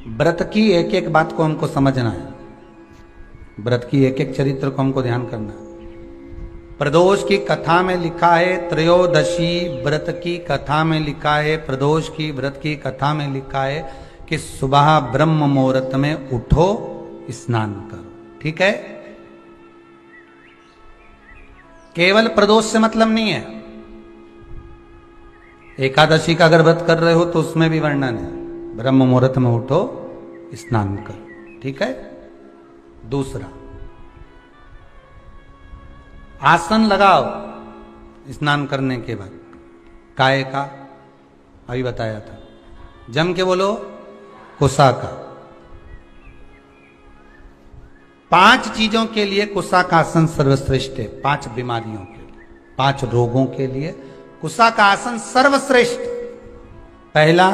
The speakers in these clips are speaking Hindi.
व्रत की एक एक बात को हमको समझना है, व्रत की एक एक चरित्र को हमको ध्यान करना है। प्रदोष की कथा में लिखा है, त्रयोदशी व्रत की कथा में लिखा है, प्रदोष की व्रत की कथा में लिखा है कि सुबह ब्रह्म मुहूर्त में उठो, स्नान करो। ठीक है, केवल प्रदोष से मतलब नहीं है। एकादशी का अगर व्रत कर रहे हो तो उसमें भी वर्णन है, ब्रह्म मुहूर्त में उठो, स्नान करो। ठीक है। दूसरा, आसन लगाओ स्नान करने के बाद, काय का अभी बताया था, जम के बोलो कुसा का। 5 चीजों के लिए कुसा का आसन सर्वश्रेष्ठ है, 5 बीमारियों के लिए, 5 रोगों के लिए कुसा का आसन सर्वश्रेष्ठ। पहला,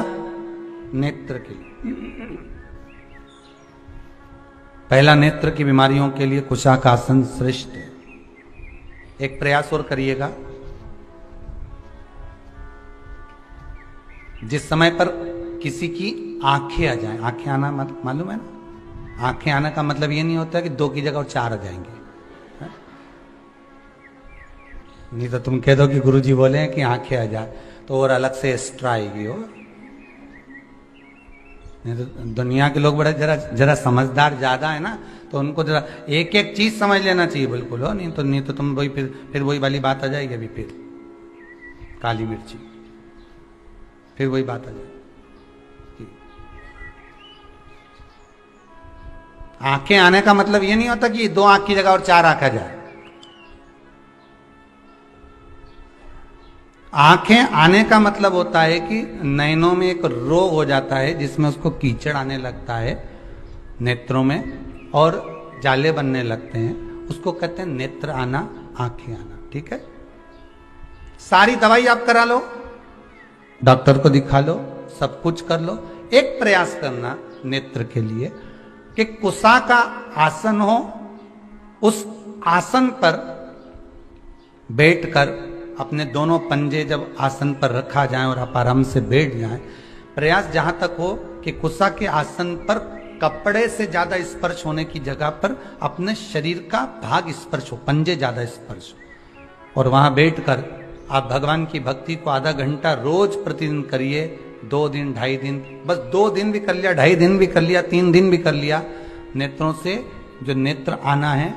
नेत्र के लिए, पहला नेत्र की बीमारियों के लिए कुसा का आसन श्रेष्ठ है। एक प्रयास और करिएगा, जिस समय पर किसी की आंखें आ जाएं, आंखें आना मालूम है ना, आंखें आने का मतलब ये नहीं होता कि 2 की जगह और 4 आ जाएंगे। है? नहीं तो तुम कह दो कि गुरुजी बोले हैं कि आंखें आ जाए तो और अलग से एक्स्ट्रा आएगी हो। नहीं तो दुनिया के लोग बड़े जरा समझदार ज्यादा है ना, तो उनको जरा एक एक चीज समझ लेना चाहिए बिल्कुल हो। नहीं तो तुम वही फिर वही वाली बात आ जाएगी, अभी फिर काली मिर्ची, फिर वही बात आ जाएगी। आंखें आने का मतलब ये नहीं होता कि 2 आंख की जगह और 4 आंख आ जाए। आंखें आने का मतलब होता है कि नयनों में एक रोग हो जाता है जिसमें उसको कीचड़ आने लगता है नेत्रों में और जाले बनने लगते हैं, उसको कहते हैं नेत्र आना, आंखें आना। ठीक है, सारी दवाई आप करा लो, डॉक्टर को दिखा लो, सब कुछ कर लो, एक प्रयास करना नेत्र के लिए कि कुसा का आसन हो, उस आसन पर बैठकर अपने दोनों पंजे जब आसन पर रखा जाए और आप आराम से बैठ जाएं, प्रयास जहां तक हो कि कुसा के आसन पर कपड़े से ज्यादा स्पर्श होने की जगह पर अपने शरीर का भाग स्पर्श हो, पंजे ज्यादा स्पर्श हो, और वहां बैठकर आप भगवान की भक्ति को आधा घंटा रोज प्रतिदिन करिए। 2 दिन 2.5 दिन, बस 2 दिन भी कर लिया, 2.5 दिन भी कर लिया, 3 दिन भी कर लिया, नेत्रों से जो नेत्र आना है,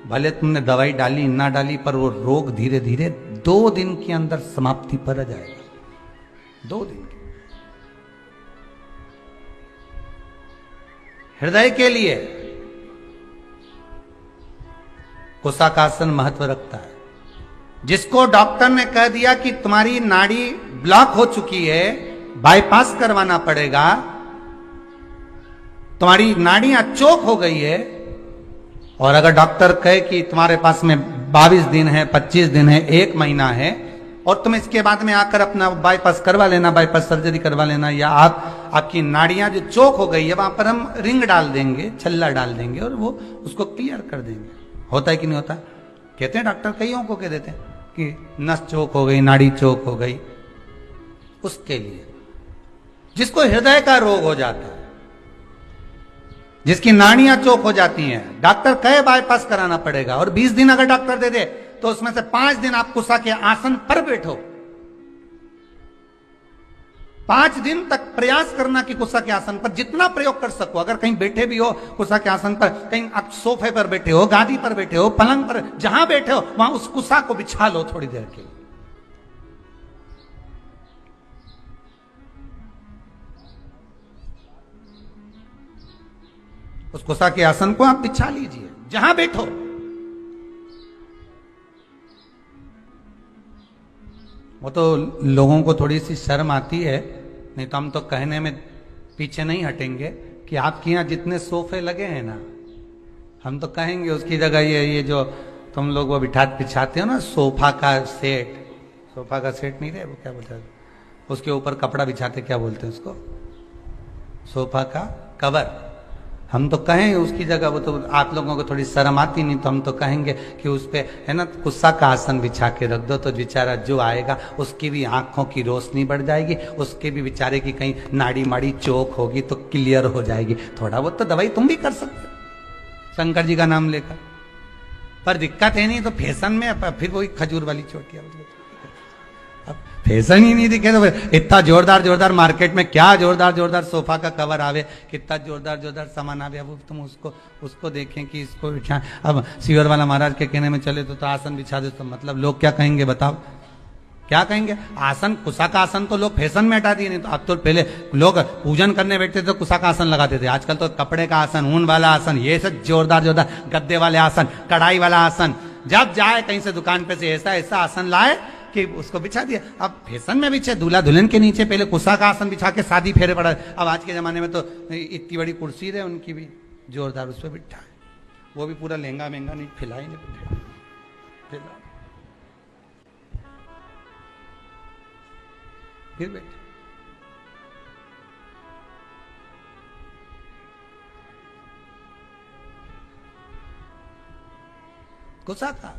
भले तुमने दवाई डाली ना डाली, पर वो रोग धीरे धीरे 2 दिन के अंदर समाप्ति पर आ जाएगा। 2 दिन के। हृदय के लिए कुसा का आसन महत्व रखता है। जिसको डॉक्टर ने कह दिया कि तुम्हारी नाड़ी ब्लॉक हो चुकी है, बाईपास करवाना पड़ेगा, तुम्हारी नाड़ियां चोक हो गई है, और अगर डॉक्टर कहे कि तुम्हारे पास में 22 दिन है, 25 दिन है, 1 महीना है, और तुम इसके बाद में आकर अपना बाईपास करवा लेना, बाईपास सर्जरी करवा लेना, या आपकी नाड़ियां जो चोक हो गई है वहां पर हम रिंग डाल देंगे, छल्ला डाल देंगे और वो उसको क्लियर कर देंगे। होता है कि नहीं होता? कहते हैं डॉक्टर, कईयों को कह देते हैं कि नस चोक हो गई, नाड़ी चोक हो गई। उसके लिए जिसको हृदय का रोग हो जाता है, जिसकी नाड़ियां चोक हो जाती हैं, डॉक्टर कहे बाईपास कराना पड़ेगा, और 20 दिन अगर डॉक्टर दे दे तो उसमें से 5 दिन आप कुसा के आसन पर बैठो। 5 दिन तक प्रयास करना कि कुसा के आसन पर जितना प्रयोग कर सको। अगर कहीं बैठे भी हो कुसा के आसन पर, कहीं आप सोफे पर बैठे हो, गादी पर बैठे हो, पलंग पर, जहां बैठे हो वहां उस कुसा को बिछा लो थोड़ी देर के लिए। उस कुसा के आसन को आप बिछा लीजिए जहां बैठो। वो तो लोगों को थोड़ी सी शर्म आती है, नहीं तो हम तो कहने में पीछे नहीं हटेंगे कि आपके यहां जितने सोफे लगे हैं ना, हम तो कहेंगे उसकी जगह ये जो तुम लोग वो बिछाते हो ना, सोफा का सेट, सोफा का सेट नहीं रहे, वो क्या बोलते हैं उसके ऊपर कपड़ा बिछाते, क्या बोलते हैं उसको, सोफा का कवर, हम तो कहें उसकी जगह, वो तो आप लोगों को थोड़ी शर्म आती नहीं, तो हम तो कहेंगे कि उस पे है ना गुस्सा का आसन बिछा के रख दो, तो बेचारा जो आएगा उसकी भी आंखों की रोशनी बढ़ जाएगी, उसके भी बेचारे की कहीं नाड़ी माड़ी चोक होगी तो क्लियर हो जाएगी। थोड़ा बहुत तो दवाई तुम भी कर सकते हो शंकर जी का नाम लेकर, पर दिक्कत है नहीं तो फैशन में फिर वही खजूर वाली चोटियां, अब फैशन ही नहीं दिखे तो फिर इतना जोरदार जोरदार मार्केट में क्या जोरदार जोरदार सोफा का कवर आवे, कितना जोरदार जोरदार सामान आवे, अब तुम उसको देखें कि इसको बिछा। अब सीवर वाला महाराज के कहने में चले तो आसन बिछा दे, तो मतलब लोग क्या कहेंगे बताओ, क्या कहेंगे? आसन, कुशा का आसन तो लोग फैशन में हटा दिए, नहीं तो अब तो पहले लोग पूजन करने बैठते थे तो कुशा का आसन लगाते थे, आजकल तो कपड़े का आसन, ऊन वाला आसन, ये सब जोरदार जोरदार गद्दे वाले आसन, कढ़ाई वाला आसन, जब जाए कहीं से दुकान पे से ऐसा ऐसा आसन लाए कि उसको बिछा दिया। अब फैशन में बिछे, दूल्हा दुल्हन के नीचे पहले कुशा का आसन बिछा के शादी फेरे पड़ा। अब आज के जमाने में तो इतनी बड़ी कुर्सी है उनकी भी जोरदार, उस पर बिठा है, वो भी पूरा लहंगा महंगा नहीं, फिला ही नहीं, फिर बैठे। गुस्सा था।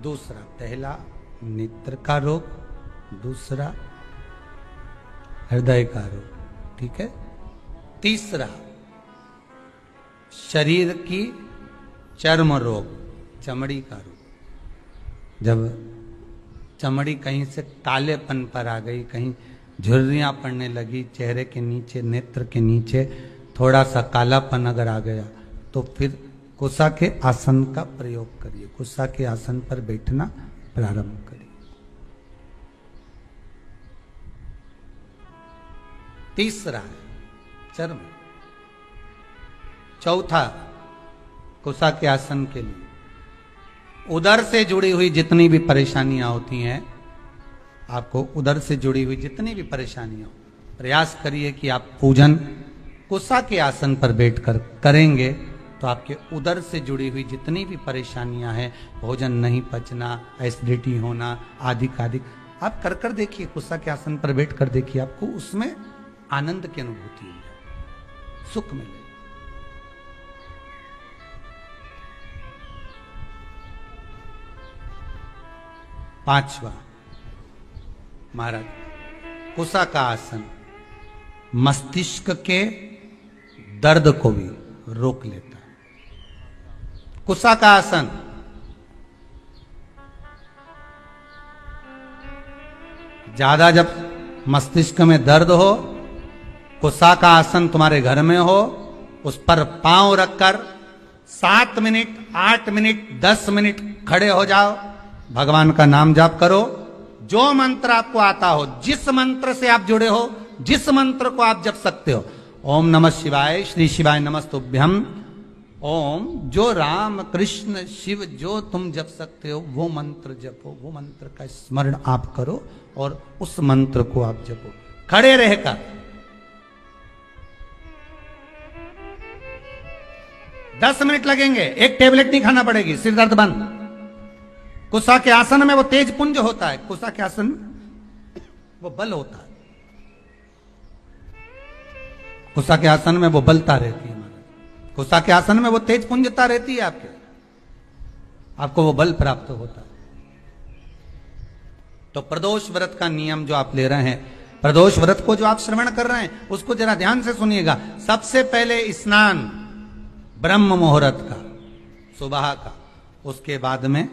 दूसरा, पहला नेत्र का रोग, दूसरा हृदय का रोग, ठीक है। तीसरा शरीर की चर्म रोग, चमड़ी का रोग, जब चमड़ी कहीं से कालेपन पर आ गई, कहीं झुर्रियां पड़ने लगी, चेहरे के नीचे, नेत्र के नीचे थोड़ा सा कालापन अगर आ गया तो फिर कुशा के आसन का प्रयोग करिए, कुशा के आसन पर बैठना प्रारंभ करिए। तीसरा है चर्म। चौथा, कुशा के आसन के लिए उदर से जुड़ी हुई जितनी भी परेशानियां होती हैं, आपको उदर से जुड़ी हुई जितनी भी परेशानियां, प्रयास करिए कि आप पूजन कुशा के आसन पर बैठकर करेंगे तो आपके उदर से जुड़ी हुई जितनी भी परेशानियां हैं, भोजन नहीं पचना, एसिडिटी होना, आदि आदि, आप कर कर देखिए, कुशा के आसन पर बैठ कर देखिए, आपको उसमें आनंद की अनुभूति होगी, सुख मिलेगा। पांचवा, महाराज, कुशा का आसन मस्तिष्क के दर्द को भी रोक लेता है। कुशा का आसन ज्यादा जब मस्तिष्क में दर्द हो, कुशा का आसन तुम्हारे घर में हो, उस पर पांव रखकर 7 मिनट, 8 मिनट, 10 मिनट खड़े हो जाओ, भगवान का नाम जाप करो, जो मंत्र आपको आता हो, जिस मंत्र से आप जुड़े हो, जिस मंत्र को आप जप सकते हो, ओम नमः शिवाय, श्री शिवाय नमस्तुभ्यम, ओम, जो राम कृष्ण शिव जो तुम जप सकते हो वो मंत्र जपो, वो मंत्र का स्मरण आप करो और उस मंत्र को आप जपो खड़े रहकर। 10 मिनट लगेंगे, एक टेबलेट नहीं खाना पड़ेगी, सिर दर्द बंद। कुशा के आसन में वो तेज पुंज होता है, कुशा के आसन में वो बल होता है, कुशा के आसन में वो बलता रहती है, कुशा के आसन में वो तेज पुंजता रहती है, आपको वो बल प्राप्त होता है। तो प्रदोष व्रत का नियम जो आप ले रहे हैं, प्रदोष व्रत को जो आप श्रवण कर रहे हैं उसको जरा ध्यान से सुनिएगा। सबसे पहले स्नान ब्रह्म मुहूर्त का, सुबह का, उसके बाद में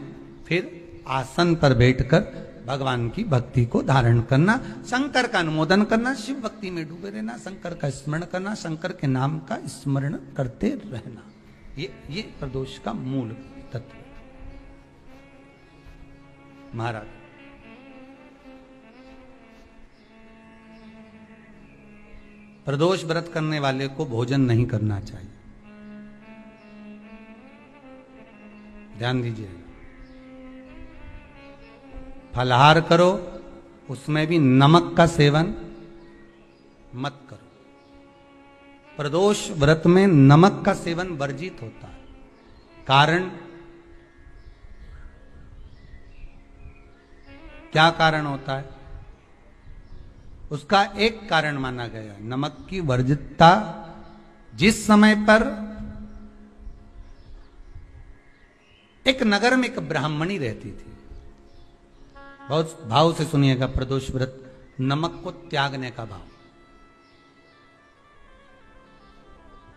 फिर आसन पर बैठकर भगवान की भक्ति को धारण करना, शंकर का अनुमोदन करना, शिव भक्ति में डूबे रहना, शंकर का स्मरण करना, शंकर के नाम का स्मरण करते रहना, ये प्रदोष का मूल तत्व। महाराज, प्रदोष व्रत करने वाले को भोजन नहीं करना चाहिए, ध्यान दीजिएगा। फलाहार करो, उसमें भी नमक का सेवन मत करो। प्रदोष व्रत में नमक का सेवन वर्जित होता है, कारण क्या कारण होता है? उसका एक कारण माना गया नमक की वर्जितता। जिस समय पर एक नगर में एक ब्राह्मणी रहती थी, बहुत भाव से सुनिएगा, प्रदोष व्रत, नमक को त्यागने का भाव।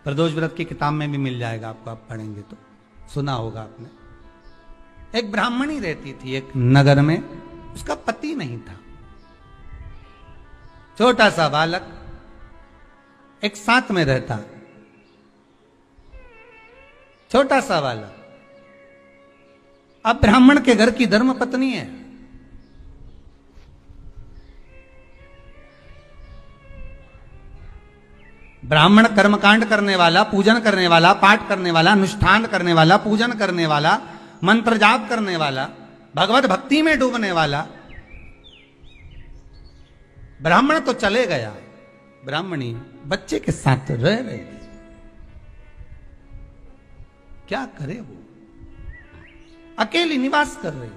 प्रदोष व्रत की किताब में भी मिल जाएगा आपको, आप पढ़ेंगे तो सुना होगा आपने। एक ब्राह्मणी रहती थी एक नगर में, उसका पति नहीं था, छोटा सा बालक एक साथ में रहता, छोटा सा बालक। अब ब्राह्मण के घर की धर्म पत्नी है, ब्राह्मण कर्मकांड करने वाला, पूजन करने वाला, पाठ करने वाला, अनुष्ठान करने वाला, पूजन करने वाला, मंत्र जाप करने वाला, भगवत भक्ति में डूबने वाला। ब्राह्मण तो चले गया, ब्राह्मणी बच्चे के साथ रह रही थी। क्या करे वो, अकेली निवास कर रही,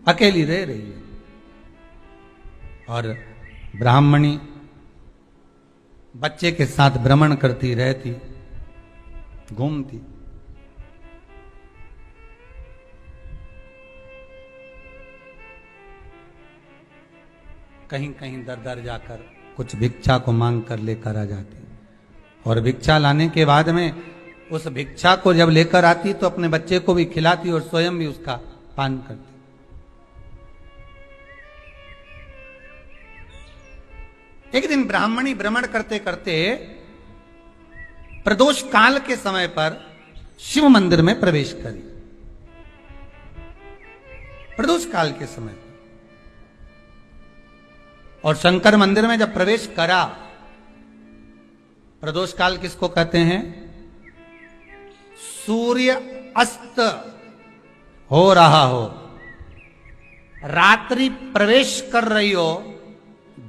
अकेली रह रही है। और ब्राह्मणी बच्चे के साथ भ्रमण करती रहती, घूमती। कहीं कहीं दर दर जाकर कुछ भिक्षा को मांग कर लेकर आ जाती, और भिक्षा लाने के बाद में उस भिक्षा को जब लेकर आती तो अपने बच्चे को भी खिलाती और स्वयं भी उसका पान करती। एक दिन ब्राह्मणी भ्रमण करते करते प्रदोष काल के समय पर शिव मंदिर में प्रवेश करी। प्रदोष काल के समय पर, और शंकर मंदिर में जब प्रवेश करा, प्रदोष काल किसको कहते हैं? सूर्य अस्त हो रहा हो, रात्रि प्रवेश कर रही हो,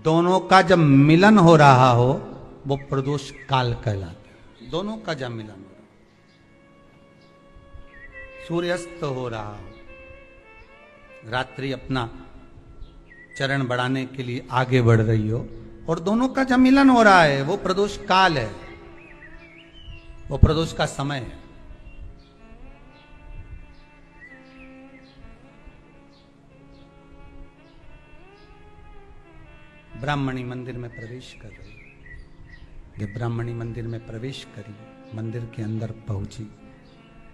दोनों का जब मिलन हो रहा हो वो प्रदोष काल कहलाता है। दोनों का जब मिलन हो रहा, सूर्यास्त हो रहा हो, रात्रि अपना चरण बढ़ाने के लिए आगे बढ़ रही हो, और दोनों का जब मिलन हो रहा है वो प्रदोष काल है, वो प्रदोष का समय है। ब्राह्मणी मंदिर में प्रवेश कर रही। जब ब्राह्मणी मंदिर में प्रवेश करी, मंदिर के अंदर पहुंची,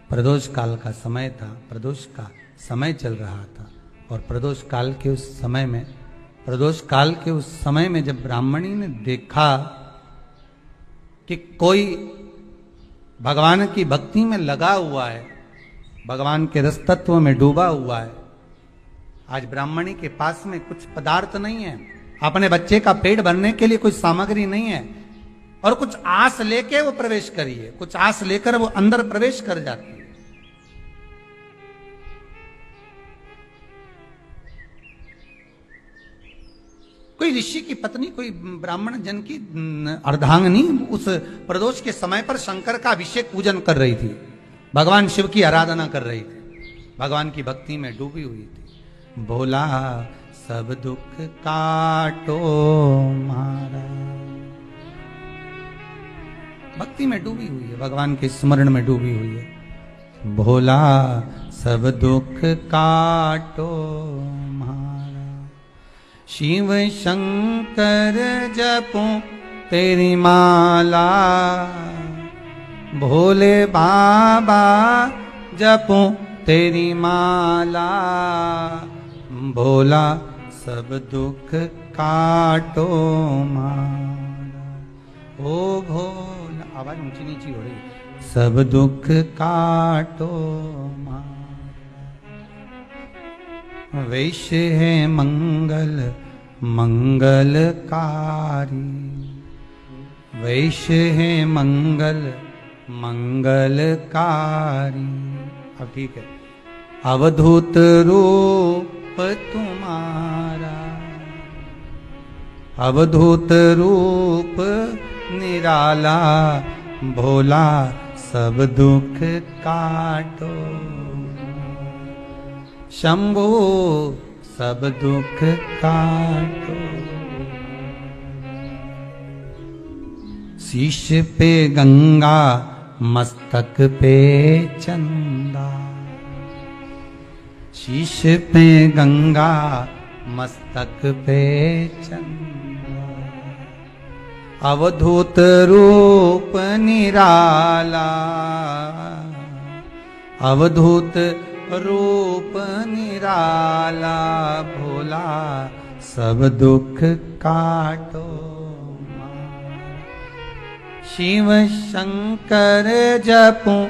प्रदोष काल का समय था, प्रदोष का समय चल रहा था। और प्रदोष काल के उस समय में, प्रदोष काल के उस समय में जब ब्राह्मणी ने देखा कि कोई भगवान की भक्ति में लगा हुआ है, भगवान के रस तत्व में डूबा हुआ है, आज ब्राह्मणी के पास में कुछ पदार्थ नहीं है, अपने बच्चे का पेट भरने के लिए कोई सामग्री नहीं है, और कुछ आस लेके वो प्रवेश करी है, कुछ आस लेकर वो अंदर प्रवेश कर जाती है। कोई ऋषि की पत्नी, कोई ब्राह्मण जन की अर्धांगिनी उस प्रदोष के समय पर शंकर का अभिषेक पूजन कर रही थी, भगवान शिव की आराधना कर रही थी, भगवान की भक्ति में डूबी हुई थी। भोला सब दुख काटो मारा, भक्ति में डूबी हुई है, भगवान के स्मरण में डूबी हुई है। भोला सब दुख काटो मारा, शिव शंकर जपो तेरी माला, भोले बाबा जपो तेरी माला, भोला सब दुख काटो मारा। ओ भोला, आवाज ऊंची नीची हो रही, सब दुख काटो मारा। वैश्य है मंगल मंगलकारी, वैश्य है मंगल मंगलकारी। अब ठीक है। अवधूत रूप तुम्हारा, अवधूत रूप निराला, भोला सब दुख काटो, शंभु सब दुख काटो। शीश पे गंगा मस्तक पे चंदा, शीश पे गंगा मस्तक पे चंदा। अवधूत रूप निराला, अवधूत रूप निराला, भोला सब दुख काटो। शिव शंकर जपूं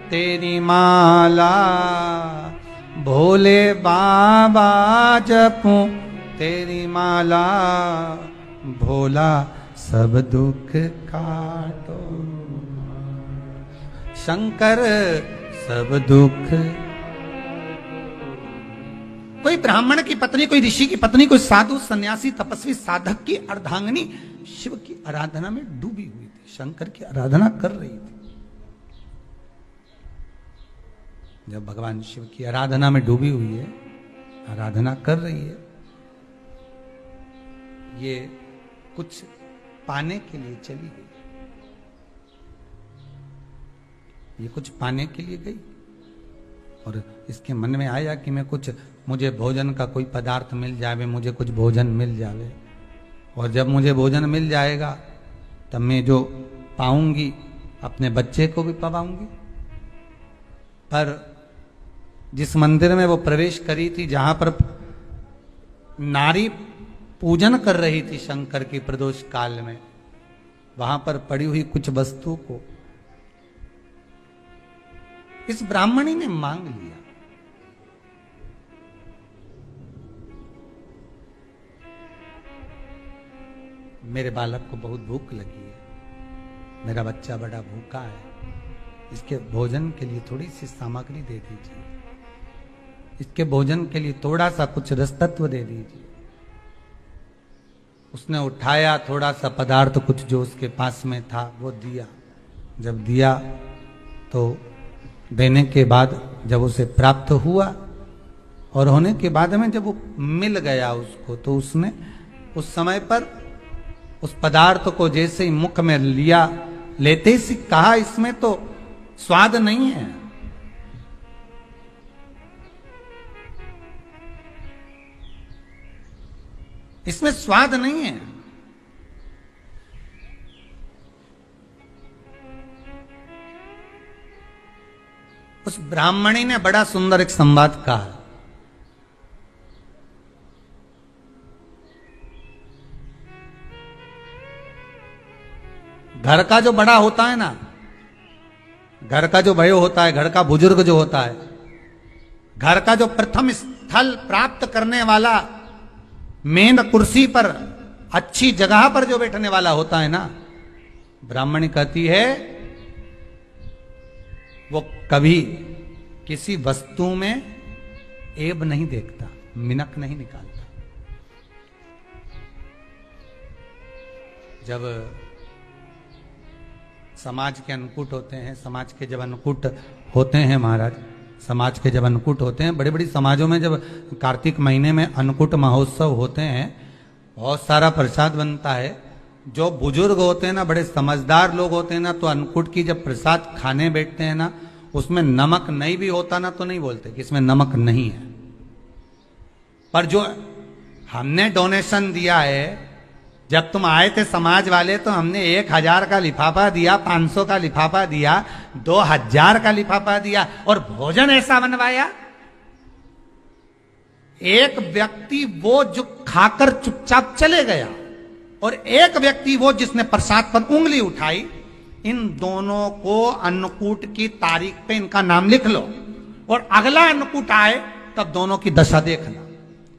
तेरी माला, भोले बाबा जपूं तेरी माला, भोला सब दुख काटो। शंकर सब दुख। कोई ब्राह्मण की पत्नी, कोई ऋषि की पत्नी, कोई साधु सन्यासी तपस्वी साधक की अर्धांगिनी शिव की आराधना में डूबी हुई थी, शंकर की आराधना कर रही थी। जब भगवान शिव की आराधना में डूबी हुई है, आराधना कर रही है, ये कुछ पाने के लिए चली गई, ये कुछ पाने के लिए गई और इसके मन में आया कि मैं कुछ, मुझे भोजन का कोई पदार्थ मिल जावे, मुझे कुछ भोजन मिल जावे, और जब मुझे भोजन मिल जाएगा तब मैं जो पाऊंगी अपने बच्चे को भी पाऊंगी। पर जिस मंदिर में वो प्रवेश करी थी, जहां पर नारी पूजन कर रही थी शंकर की प्रदोष काल में, वहां पर पड़ी हुई कुछ वस्तु को इस ब्राह्मणी ने मांग लिया। मेरे बालक को बहुत भूख लगी है, मेरा बच्चा बड़ा भूखा है, इसके भोजन के लिए थोड़ी सी सामग्री दे दीजिए, इसके भोजन के लिए थोड़ा सा कुछ रसतत्व दे दीजिए। उसने उठाया थोड़ा सा पदार्थ, कुछ जो उसके पास में था वो दिया। जब दिया तो देने के बाद जब उसे प्राप्त हुआ और होने के बाद में जब वो मिल गया उसको, तो उसने उस समय पर उस पदार्थ को जैसे ही मुख में लिया, लेते ही कहा इसमें तो स्वाद नहीं है। इसमें स्वाद नहीं है। उस ब्राह्मणी ने बड़ा सुंदर एक संवाद कहा। घर का जो बड़ा होता है ना, घर का जो भयो होता है, घर का बुजुर्ग जो होता है, घर का जो प्रथम स्थल प्राप्त करने वाला, मेन कुर्सी पर, अच्छी जगह पर जो बैठने वाला होता है ना, ब्राह्मणी कहती है वो कभी किसी वस्तु में ऐब नहीं देखता, मिनक नहीं निकालता। जब समाज के अन्नकूट होते हैं, समाज के जब अन्नकूट होते हैं महाराज, समाज के जब अन्नकूट होते हैं, बड़े बड़ी समाजों में जब कार्तिक महीने में अन्नकूट महोत्सव होते हैं, बहुत सारा प्रसाद बनता है। जो बुजुर्ग होते हैं ना, बड़े समझदार लोग होते हैं ना, तो अन्नकूट की जब प्रसाद खाने बैठते हैं ना, उसमें नमक नहीं भी होता ना, तो नहीं बोलते कि इसमें नमक नहीं है। पर जो हमने डोनेशन दिया है, जब तुम आए थे समाज वाले, तो हमने 1000 का लिफाफा दिया, 500 का लिफाफा दिया, 2000 का लिफाफा दिया, और भोजन ऐसा बनवाया। एक व्यक्ति वो जो खाकर चुपचाप चले गया, और एक व्यक्ति वो जिसने प्रसाद पर उंगली उठाई। इन दोनों को अन्नकूट की तारीख पे इनका नाम लिख लो, और अगला अन्नकूट आए तब दोनों की दशा देखना।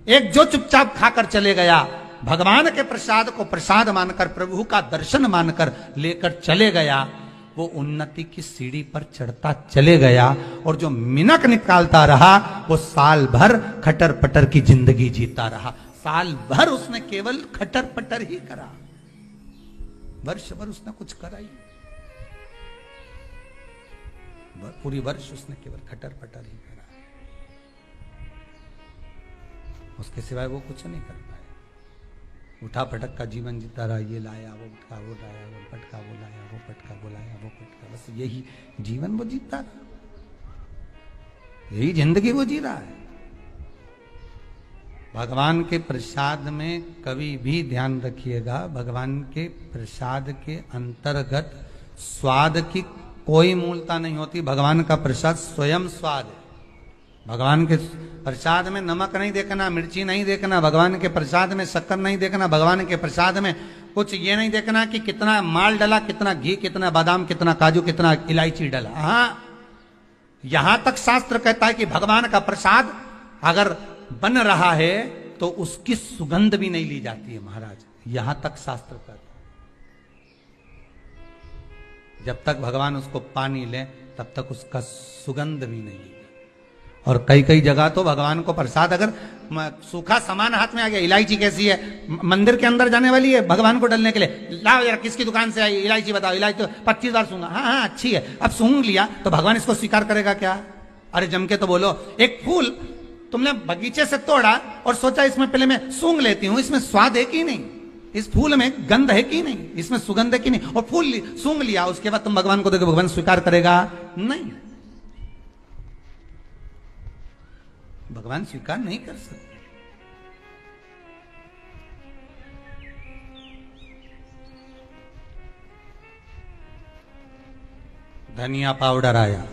एक जो चुपचाप खाकर चले गया, भगवान के प्रसाद को प्रसाद मानकर, प्रभु का दर्शन मानकर लेकर चले गया, वो उन्नति की सीढ़ी पर चढ़ता चले गया, और जो मिनक निकालता रहा वो साल भर खटर पटर की जिंदगी जीता रहा। साल भर उसने केवल खटर पटर ही करा, वर्ष भर उसने कुछ करा ही। पूरी वर्ष उसने केवल खटर पटर ही करा, उसके सिवाय वो कुछ नहीं कर पाए। उठा पटक का जीवन जीता रहा, ये लाया वो पटका, वो लाया वो पटका, वो लाया वो पटका, वो लाया वो पटका, बस यही जीवन वो जीता रहा, यही जिंदगी वो जी रहा है। भगवान के प्रसाद में कभी भी ध्यान रखिएगा, भगवान के प्रसाद के अंतर्गत स्वाद की कोई मूलता नहीं होती। भगवान का प्रसाद स्वयं स्वाद है। भगवान के प्रसाद में नमक नहीं देखना, मिर्ची नहीं देखना, भगवान के प्रसाद में शक्कर नहीं देखना, भगवान के प्रसाद में कुछ ये नहीं देखना कि कितना माल डला, कितना घी, कितना बादाम, कितना काजू, कितना इलायची डला। हाँ, यहां तक शास्त्र कहता है कि भगवान का प्रसाद अगर बन रहा है तो उसकी सुगंध भी नहीं ली जाती है महाराज, यहां तक शास्त्र कहता है। जब तक भगवान उसको पानी ले तब तक उसका सुगंध भी नहीं ली। और कई कई जगह तो भगवान को प्रसाद अगर सूखा सामान हाथ में आ गया, इलायची कैसी है, मंदिर के अंदर जाने वाली है भगवान को डलने के लिए, लाओ यार किसकी दुकान से आई इलायची बताओ, इलायची तो 25 बार सूंघा, हाँ हाँ अच्छी है, अब सूंघ लिया तो भगवान इसको स्वीकार करेगा क्या? अरे जम के तो बोलो। एक फूल तुमने बगीचे से तोड़ा और सोचा इसमें पहले मैं सूंघ लेती हूं, इसमें स्वाद है कि नहीं, इस फूल में गंध है कि नहीं, इसमें सुगंध है कि नहीं, और फूल सूंघ लिया, उसके बाद तुम भगवान को देखो, भगवान स्वीकार करेगा? नहीं, भगवान स्वीकार नहीं कर सकते। धनिया पाउडर आया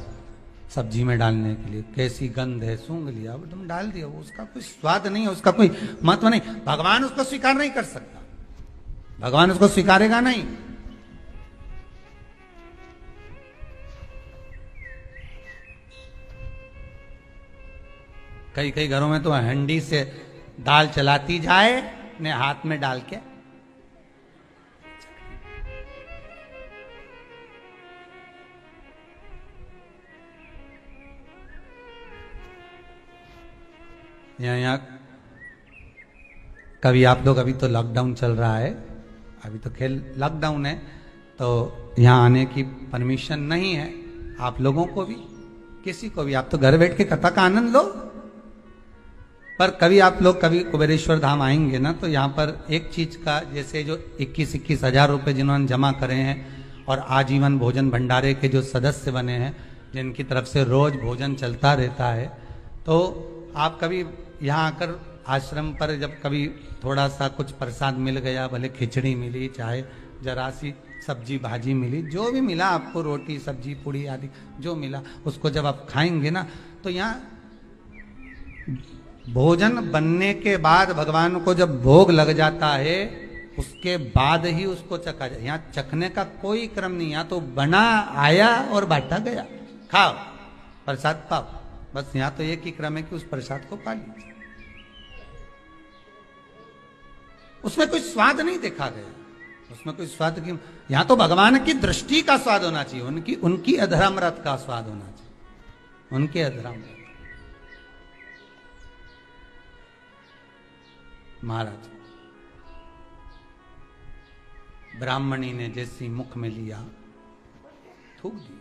सब्जी में डालने के लिए, कैसी गंध है, सूंघ लिया, वो तुम डाल दिया, उसका कोई स्वाद नहीं है, उसका कोई महत्व नहीं, भगवान उसको स्वीकार नहीं कर सकता, भगवान उसको स्वीकारेगा नहीं। कई कई घरों में तो हंडी से दाल चलाती जाए ने हाथ में डाल के, यहाँ कभी आप लोग, अभी तो लॉकडाउन चल रहा है, अभी तो खेल लॉकडाउन है, तो यहाँ आने की परमिशन नहीं है आप लोगों को भी, किसी को भी। आप तो घर बैठ के कथा का आनंद लो। पर कभी आप लोग कभी कुबेरेश्वर धाम आएंगे ना, तो यहाँ पर एक चीज का, जैसे जो 21-21 हजार रुपये जिन्होंने जमा करे हैं और आजीवन भोजन भंडारे के जो सदस्य बने हैं, जिनकी तरफ से रोज भोजन चलता रहता है, तो आप कभी यहाँ आकर आश्रम पर जब कभी थोड़ा सा कुछ प्रसाद मिल गया, भले खिचड़ी मिली, चाहे जरा सी सब्जी भाजी मिली, जो भी मिला आपको, रोटी सब्जी पूड़ी आदि जो मिला, उसको जब आप खाएंगे ना, तो यहाँ भोजन बनने के बाद भगवान को जब भोग लग जाता है, उसके बाद ही उसको चखा जाए। यहाँ चखने का कोई क्रम नहीं, यहाँ तो बना आया और बांटा गया, खाओ प्रसाद पाओ, बस यहाँ तो एक ही क्रम है कि उस प्रसाद को पा लीजिए। उसमें कोई स्वाद नहीं देखा गया, उसमें कोई स्वाद की, यहाँ तो भगवान की दृष्टि का स्वाद होना चाहिए, उनकी उनकी अधरामृत का स्वाद होना चाहिए, उनके अधरामृत। महाराज ब्राह्मणी ने जैसी मुख में लिया थूक दिया,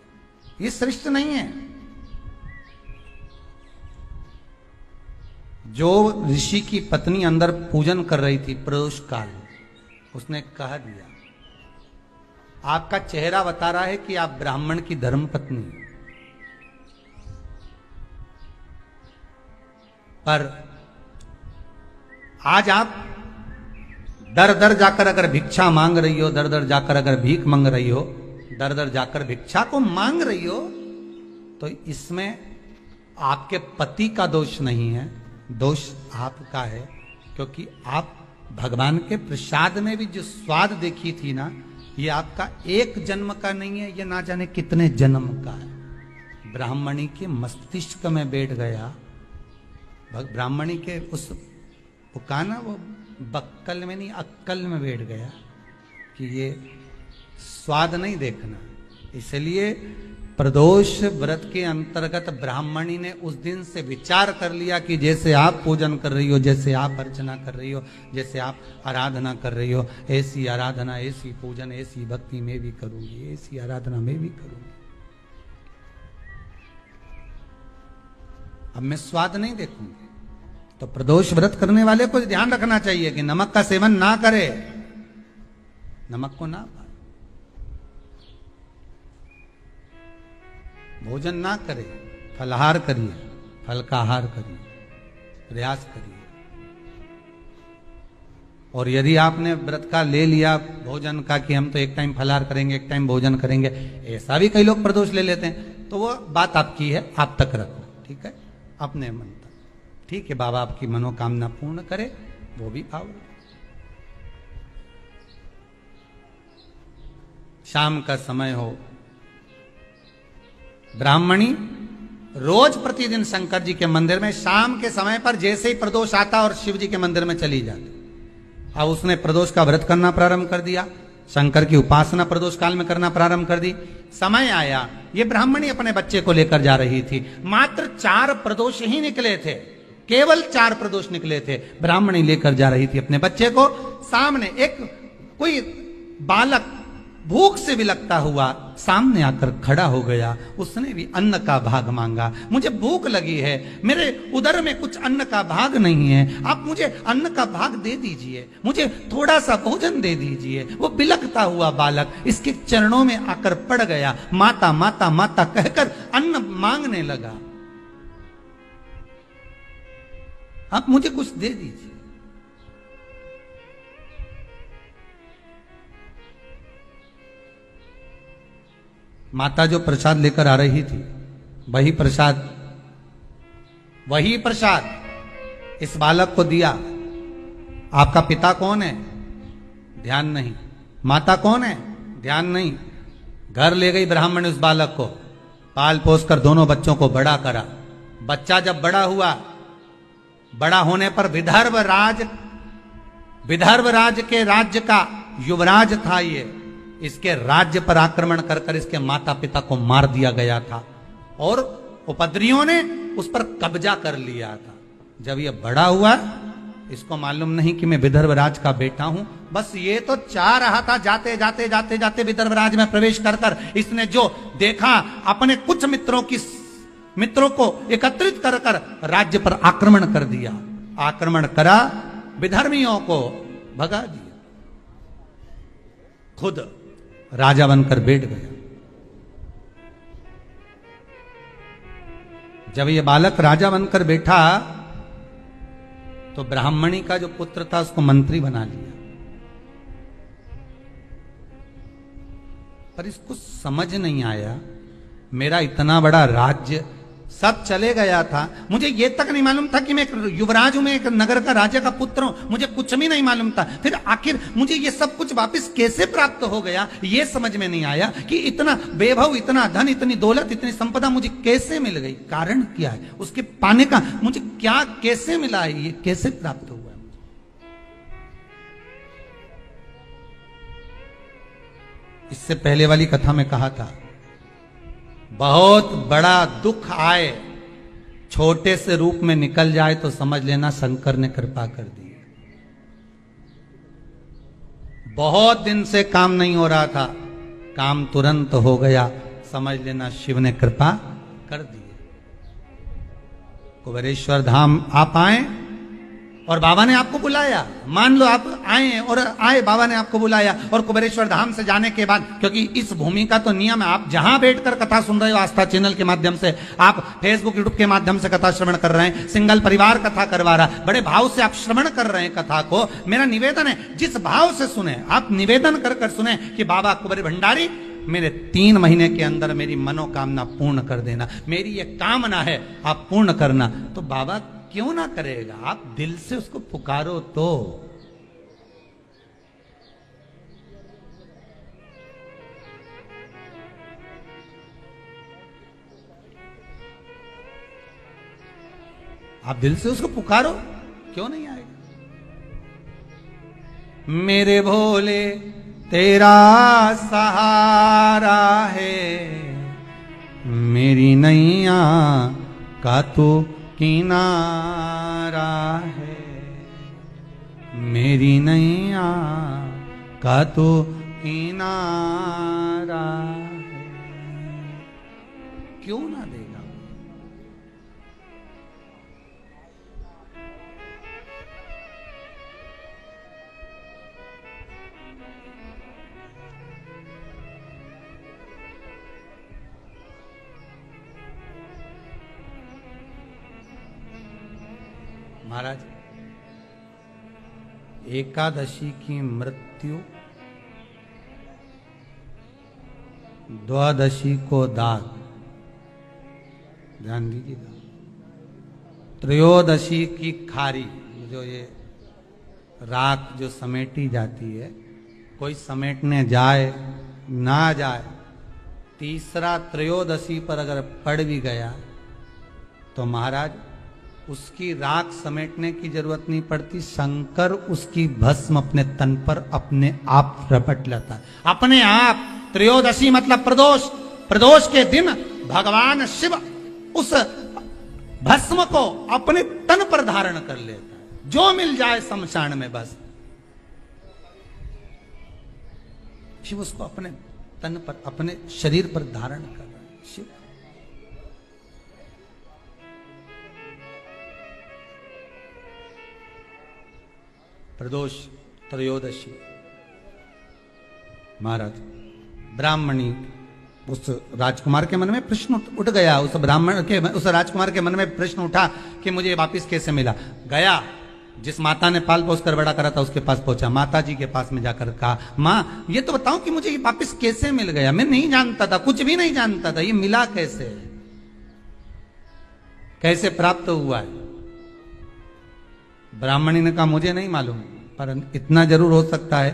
ये श्रेष्ठ नहीं है। जो ऋषि की पत्नी अंदर पूजन कर रही थी प्रदोष काल, उसने कह दिया, आपका चेहरा बता रहा है कि आप ब्राह्मण की धर्म पत्नी, पर आज आप दर दर जाकर अगर भिक्षा मांग रही हो, दर दर जाकर अगर भीख मांग रही हो, दर दर जाकर भिक्षा को मांग रही हो, तो इसमें आपके पति का दोष नहीं है, दोष आपका है, क्योंकि आप भगवान के प्रसाद में भी जो स्वाद देखी थी ना, ये आपका एक जन्म का नहीं है, ये ना जाने कितने जन्म का है। ब्राह्मणी के मस्तिष्क में बैठ गया, ब्राह्मणी के उस पुकाना वो बक्कल में नहीं अक्कल में बैठ गया कि ये स्वाद नहीं देखना। इसलिए प्रदोष व्रत के अंतर्गत ब्राह्मणी ने उस दिन से विचार कर लिया कि जैसे आप पूजन कर रही हो, जैसे आप अर्चना कर रही हो, जैसे आप आराधना कर रही हो, ऐसी आराधना, ऐसी पूजन, ऐसी भक्ति में भी करूंगी, ऐसी आराधना में भी करूंगी। अब मैं स्वाद नहीं देखूंगी। तो प्रदोष व्रत करने वाले को ध्यान रखना चाहिए कि नमक का सेवन ना करे, नमक को ना खाए, भोजन ना करे, फलाहार करिए, फल का आहार करिए, प्रयास करिए। और यदि आपने व्रत का ले लिया भोजन का कि हम तो एक टाइम फलाहार करेंगे, एक टाइम भोजन करेंगे, ऐसा भी कई लोग प्रदोष ले लेते हैं, तो वो बात आपकी है, आप तक रखो, ठीक है, अपने मन तक। ठीक है, बाबा आपकी मनोकामना पूर्ण करे, वो भी पाओ। शाम का समय हो, ब्राह्मणी रोज प्रतिदिन शंकर जी के मंदिर में शाम के समय पर जैसे ही प्रदोष आता और शिव जी के मंदिर में चली जाती। अब उसने प्रदोष का व्रत करना प्रारंभ कर दिया, शंकर की उपासना प्रदोष काल में करना प्रारंभ कर दी। समय आया, ये ब्राह्मणी अपने बच्चे को लेकर जा रही थी, मात्र 4 प्रदोष ही निकले थे, केवल 4 प्रदोष निकले थे। ब्राह्मणी लेकर जा रही थी अपने बच्चे को, सामने एक कोई बालक भूख से विलकता हुआ सामने आकर खड़ा हो गया। उसने भी अन्न का भाग मांगा, मुझे भूख लगी है, मेरे उदर में कुछ अन्न का भाग नहीं है, आप मुझे अन्न का भाग दे दीजिए, मुझे थोड़ा सा भोजन दे दीजिए। वो बिलकता हुआ बालक इसके चरणों में आकर पड़ गया, माता माता माता कहकर अन्न मांगने लगा, आप मुझे कुछ दे दीजिए। माता जो प्रसाद लेकर आ रही थी, वही प्रसाद इस बालक को दिया। आपका पिता कौन है? ध्यान नहीं। माता कौन है? ध्यान नहीं। घर ले गई ब्राह्मण उस बालक को, पाल पोस कर दोनों बच्चों को बड़ा करा। बच्चा जब बड़ा हुआ, बड़ा होने पर विदर्भ राज के राज्य का युवराज था ये। इसके राज्य पर आक्रमण कर कर इसके माता पिता को मार दिया गया था और उपद्रवियों ने उस पर कब्जा कर लिया था। जब ये बड़ा हुआ, इसको मालूम नहीं कि मैं विदर्भ राज का बेटा हूं, बस ये तो चाह रहा था जाते जाते जाते जाते विदर्भ राज में प्रवेश कर कर इसने जो देखा, अपने कुछ मित्रों को एकत्रित कर कर राज्य पर आक्रमण कर दिया। आक्रमण करा, विधर्मियों को भगा दिया, खुद राजा बनकर बैठ गया। जब ये बालक राजा बनकर बैठा तो ब्राह्मणी का जो पुत्र था उसको मंत्री बना लिया। पर इसको समझ नहीं आया, मेरा इतना बड़ा राज्य सब चले गया था, मुझे ये तक नहीं मालूम था कि मैं एक युवराज हूं, मैं एक नगर का राजा का पुत्र हूं, मुझे कुछ भी नहीं मालूम था। फिर आखिर मुझे ये सब कुछ वापस कैसे प्राप्त हो गया, ये समझ में नहीं आया कि इतना वैभव, इतना धन, इतनी दौलत, इतनी संपदा मुझे कैसे मिल गई, कारण क्या है, उसके पाने का मुझे क्या कैसे मिला है, ये कैसे प्राप्त हुआ। इससे पहले वाली कथा में कहा था, बहुत बड़ा दुख आए, छोटे से रूप में निकल जाए तो समझ लेना शंकर ने कृपा कर दी। बहुत दिन से काम नहीं हो रहा था, काम तुरंत हो गया, समझ लेना शिव ने कृपा कर दी। कुबेरेश्वर धाम आप आए और बाबा ने आपको बुलाया, मान लो आप आए बाबा ने आपको बुलाया, और कुबेरेश्वर धाम से जाने के बाद, क्योंकि इस भूमि का तो नियम है, आप जहां बैठकर कथा सुन रहे हो, आस्था चैनल के माध्यम से, आप फेसबुक यूट्यूब के माध्यम से कथा श्रवण कर रहे हैं, सिंगल परिवार कथा करवा रहा, बड़े भाव से आप श्रवण कर रहे हैं कथा को। मेरा निवेदन है, जिस भाव से सुने, आप निवेदन कर कर सुने कि बाबा कुबेर भंडारी, मेरे 3 महीने के अंदर मेरी मनोकामना पूर्ण कर देना, मेरी ये कामना है, आप पूर्ण करना। तो बाबा क्यों ना करेगा, आप दिल से उसको पुकारो तो। आप दिल से उसको पुकारो, क्यों नहीं आएगा। मेरे भोले तेरा सहारा है, मेरी नैया का तो किनारा है, मेरी नैया का तो किनारा है, क्यों ना देगा। महाराज एकादशी की मृत्यु, द्वादशी को दाग, ध्यान दीजिएगा, त्रयोदशी की खारी, जो ये राख जो समेटी जाती है, कोई समेटने जाए ना जाए, तीसरा त्रयोदशी पर अगर पड़ भी गया तो महाराज उसकी राख समेटने की जरूरत नहीं पड़ती, शंकर उसकी भस्म अपने तन पर अपने आप रपट लेता है, अपने आप। त्रयोदशी मतलब प्रदोष, प्रदोष के दिन भगवान शिव उस भस्म को अपने तन पर धारण कर लेता है, जो मिल जाए शमशान में बस शिव उसको अपने तन पर, अपने शरीर पर धारण कर रहा है शिव। प्रदोष त्रयोदशी महाराज, ब्राह्मणी, उस राजकुमार के मन में प्रश्न उठ गया, उस ब्राह्मण के, उस राजकुमार के मन में प्रश्न उठा कि मुझे वापिस कैसे मिला। गया, जिस माता ने पाल पोस कर बड़ा करा था उसके पास पहुंचा, माता जी के पास में जाकर कहा, माँ ये तो बताओ कि मुझे ये वापिस कैसे मिल गया, मैं नहीं जानता था, कुछ भी नहीं जानता था, ये मिला कैसे, कैसे प्राप्त हुआ है। ब्राह्मणी ने कहा मुझे नहीं मालूम, पर इतना जरूर हो सकता है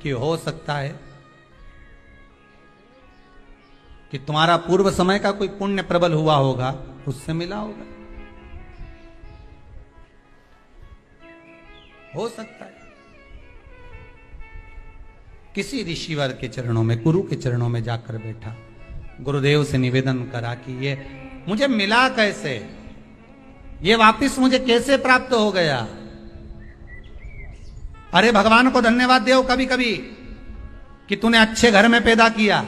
कि हो सकता है कि तुम्हारा पूर्व समय का कोई पुण्य प्रबल हुआ होगा, उससे मिला होगा, हो सकता है। किसी ऋषिवर के चरणों में, गुरु के चरणों में जाकर बैठा, गुरुदेव से निवेदन करा कि ये मुझे मिला कैसे, ये वापिस मुझे कैसे प्राप्त हो गया। अरे भगवान को धन्यवाद दो कभी कभी कि तूने अच्छे घर में पैदा किया,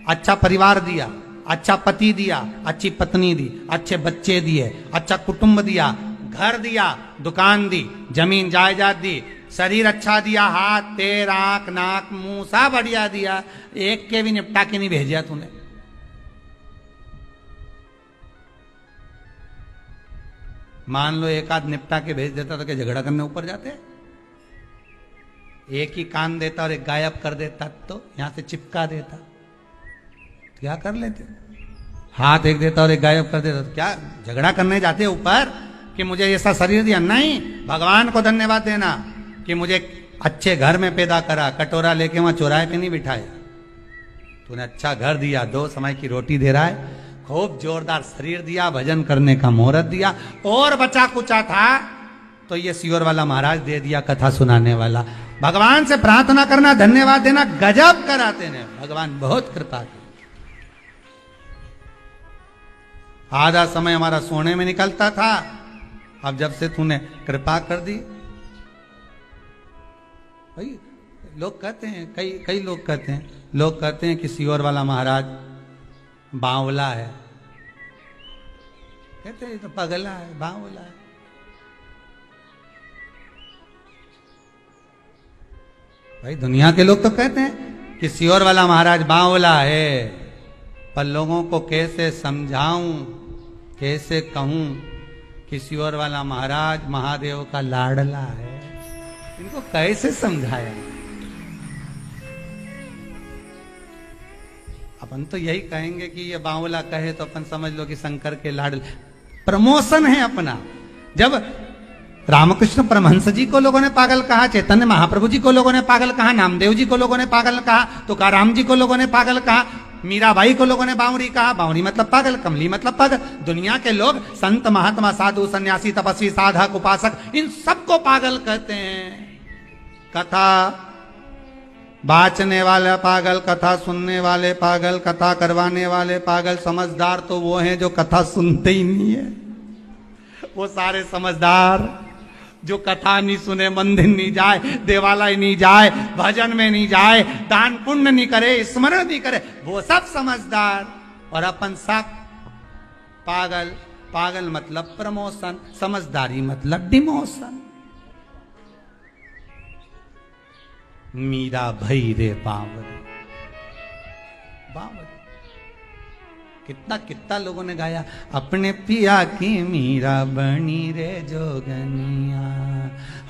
अच्छा परिवार दिया, अच्छा पति दिया, अच्छी पत्नी दी, अच्छे बच्चे दिए, अच्छा कुटुंब दिया, घर दिया, दुकान दी, जमीन जायदाद दी, शरीर अच्छा दिया, हाथ पैर आंख नाक मुंह सब बढ़िया दिया, एक के भी निपटा के नहीं भेजा तूने। मान लो एक आध निपटा के भेज देता तो क्या झगड़ा करने ऊपर जाते? एक ही कान देता और एक गायब कर देता तो यहां से चिपका देता, क्या कर लेते? हाथ एक देता और एक गायब कर देता तो क्या झगड़ा करने जाते ऊपर कि मुझे ऐसा शरीर दिया? नहीं, भगवान को धन्यवाद देना कि मुझे अच्छे घर में पैदा करा, कटोरा लेके वहां चौराहे पे नहीं बिठाया, तूने अच्छा घर दिया, 2 समय की रोटी दे रहा है, खूब जोरदार शरीर दिया, भजन करने का मुहूर्त दिया, और बचा कुचा था तो ये सियोर वाला महाराज दे दिया, कथा सुनाने वाला। भगवान से प्रार्थना करना, धन्यवाद देना, गजब कराते हैं भगवान, बहुत कृपा की। आधा समय हमारा सोने में निकलता था, अब जब से तूने कृपा कर दी, भाई लोग कहते हैं, कई लोग कहते हैं कि सियोर वाला महाराज बावला है, कहते हैं तो पगला है, बावला है। भाई दुनिया के लोग तो कहते हैं कि सियोर वाला महाराज बावला है, पर लोगों को कैसे समझाऊं, कैसे कहूं कि सियोर वाला महाराज महादेव का लाडला है, इनको कैसे समझाया? अपन तो यही कहेंगे कि ये बावला कहे तो अपन समझ लो कि शंकर के लाडले, प्रमोशन है अपना। जब रामकृष्ण परमहंस जी को लोगों ने पागल कहा, चैतन्य महाप्रभु जी को लोगों ने पागल कहा, नामदेव जी को लोगों ने पागल कहा, तुकाराम जी को लोगों ने पागल कहा, मीराबाई को लोगों ने बावरी कहा, बावरी मतलब पागल, कमली मतलब पागल। दुनिया के लोग संत महात्मा साधु सन्यासी तपस्वी साधक उपासक इन सबको पागल कहते हैं। कथा बाचने वाले पागल, कथा सुनने वाले पागल, कथा करवाने वाले पागल, समझदार तो वो हैं जो कथा सुनते ही नहीं है, वो सारे समझदार जो कथा नहीं सुने, मंदिर नहीं जाए, देवालय नहीं जाए, भजन में नहीं जाए, दान पुण्य नहीं करे, स्मरण नहीं करे, वो सब समझदार। और अपन सब पागल। पागल मतलब प्रमोशन, समझदारी मतलब डिमोशन। मीरा भई रे बावरी, बावरी कितना कितना लोगों ने गाया, अपने पिया की मीरा बनी रे जोगनिया,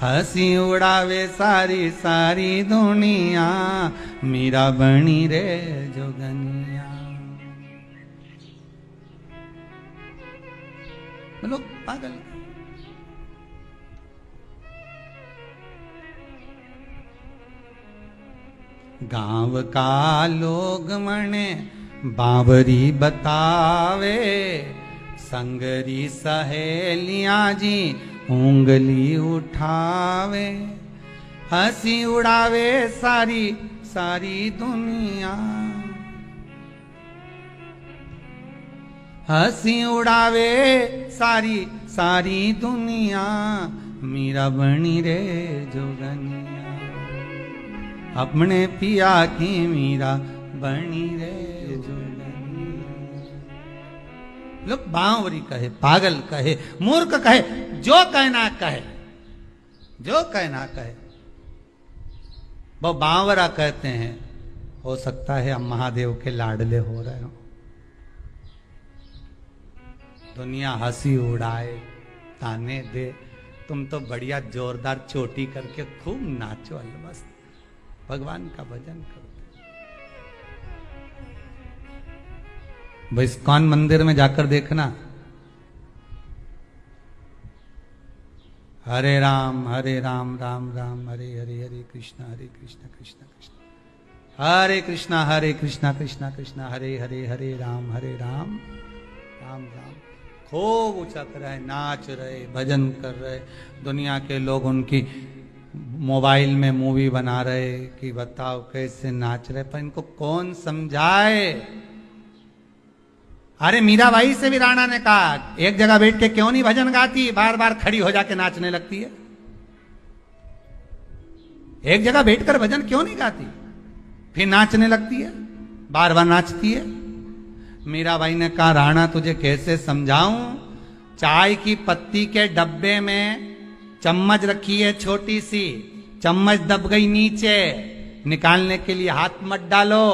हंसी उड़ावे सारी सारी दुनिया, मीरा बनी रे जोगनिया। लोग पागल। गांव का लोग मने बावरी बतावे, संगरी सहेलियां जी उंगली उठावे, हंसी उड़ावे सारी सारी दुनिया, हंसी उड़ावे सारी सारी दुनिया, मीरा बनी रे जोगनिया, अपने पिया की मीरा बनी रे जोगनिया। लोग बावरी कहे, पागल कहे, मूर्ख कहे, जो कहना कहे, जो कहना कहे, वो बावरा कहते हैं। हो सकता है हम महादेव के लाडले हो रहे हो। दुनिया हंसी उड़ाए, ताने दे, तुम तो बढ़िया जोरदार चोटी करके खूब नाचो, अलमस्त भगवान का भजन करो। भाई इस्कॉन मंदिर में जाकर देखना, हरे राम राम राम हरे हरे, हरे कृष्ण कृष्ण कृष्ण हरे कृष्णा कृष्णा कृष्णा हरे हरे, हरे राम राम राम। खूब ऊंचा कर रहे, नाच रहे, भजन कर रहे। दुनिया के लोग उनकी मोबाइल में मूवी बना रहे कि बताओ कैसे नाच रहे, पर इनको कौन समझाए। अरे मीराबाई से भी राणा ने कहा, एक जगह बैठ के क्यों नहीं भजन गाती, बार बार खड़ी हो जाके नाचने लगती है। एक जगह बैठकर भजन क्यों नहीं गाती, फिर नाचने लगती है, बार बार नाचती है। मीराबाई ने कहा, राणा तुझे कैसे समझाऊं, चाय की पत्ती के डब्बे में चम्मच रखी है छोटी सी, चम्मच दब गई नीचे, निकालने के लिए हाथ मत डालो,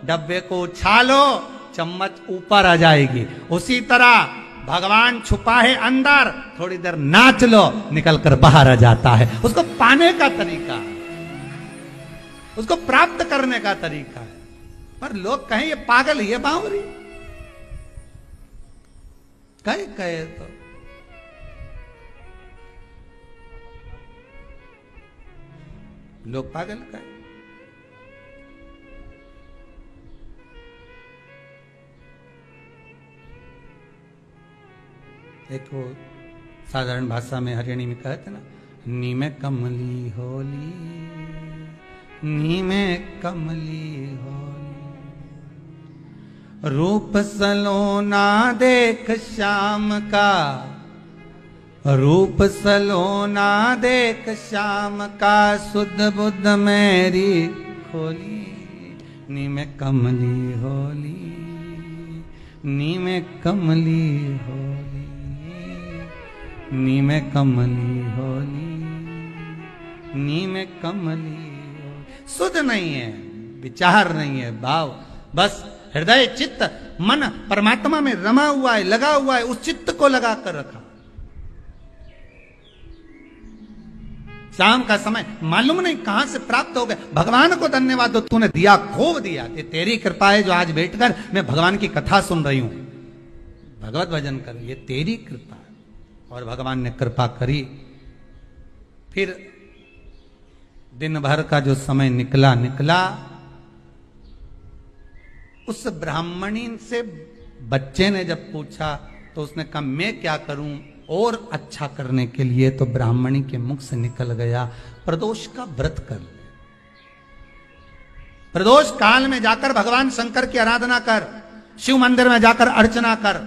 डब्बे को उछालो, चम्मच ऊपर आ जाएगी। उसी तरह भगवान छुपा है अंदर, थोड़ी देर नाच लो, निकल कर बाहर आ जाता है। उसको पाने का तरीका है, उसको प्राप्त करने का तरीका है। पर लोग कहें ये पागल है, ये बावरी कहे तो लोग पागल कहे। एक वो साधारण भाषा में हरियाणी में कहते ना, नी में कमली होली, नी में कमली होली, रूप सलोना देख श्याम का, रूप सलोना देख श्याम का, सुध बुध मेरी खोली, नी में कमली होली, नी में कमली होली, नी में कमली होली, नी में कमली होली। सुध नहीं है, विचार नहीं है, भाव, बस हृदय चित्त मन परमात्मा में रमा हुआ है, लगा हुआ है, उस चित्त को लगा कर रखा। शाम का समय मालूम नहीं कहां से प्राप्त हो गया। भगवान को धन्यवाद दो, तूने दिया, खूब दिया। ये तेरी कृपा है जो आज बैठकर मैं भगवान की कथा सुन रही हूं, भगवत भजन कर, ये तेरी कृपा है। और भगवान ने कृपा करी। फिर दिन भर का जो समय निकला, उस ब्राह्मणी से बच्चे ने जब पूछा तो उसने कहा मैं क्या करूं और अच्छा करने के लिए, तो ब्राह्मणी के मुख से निकल गया, प्रदोष का व्रत कर ले। प्रदोष काल में जाकर भगवान शंकर की आराधना कर, शिव मंदिर में जाकर अर्चना कर,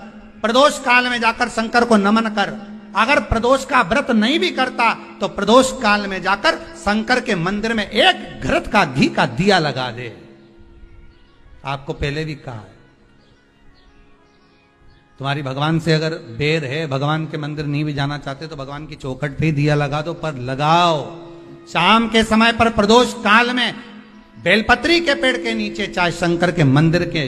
प्रदोष काल में जाकर शंकर को नमन कर। अगर प्रदोष का व्रत नहीं भी करता तो प्रदोष काल में जाकर शंकर के मंदिर में एक घृत का घी का दिया लगा दे। आपको पहले भी कहा है, तुम्हारी भगवान से अगर बैर है, भगवान के मंदिर नहीं भी जाना चाहते तो भगवान की चौखट पे दिया लगा दो, पर लगाओ। शाम के समय पर प्रदोष काल में बेलपत्री के पेड़ के नीचे, चाहे शंकर के मंदिर के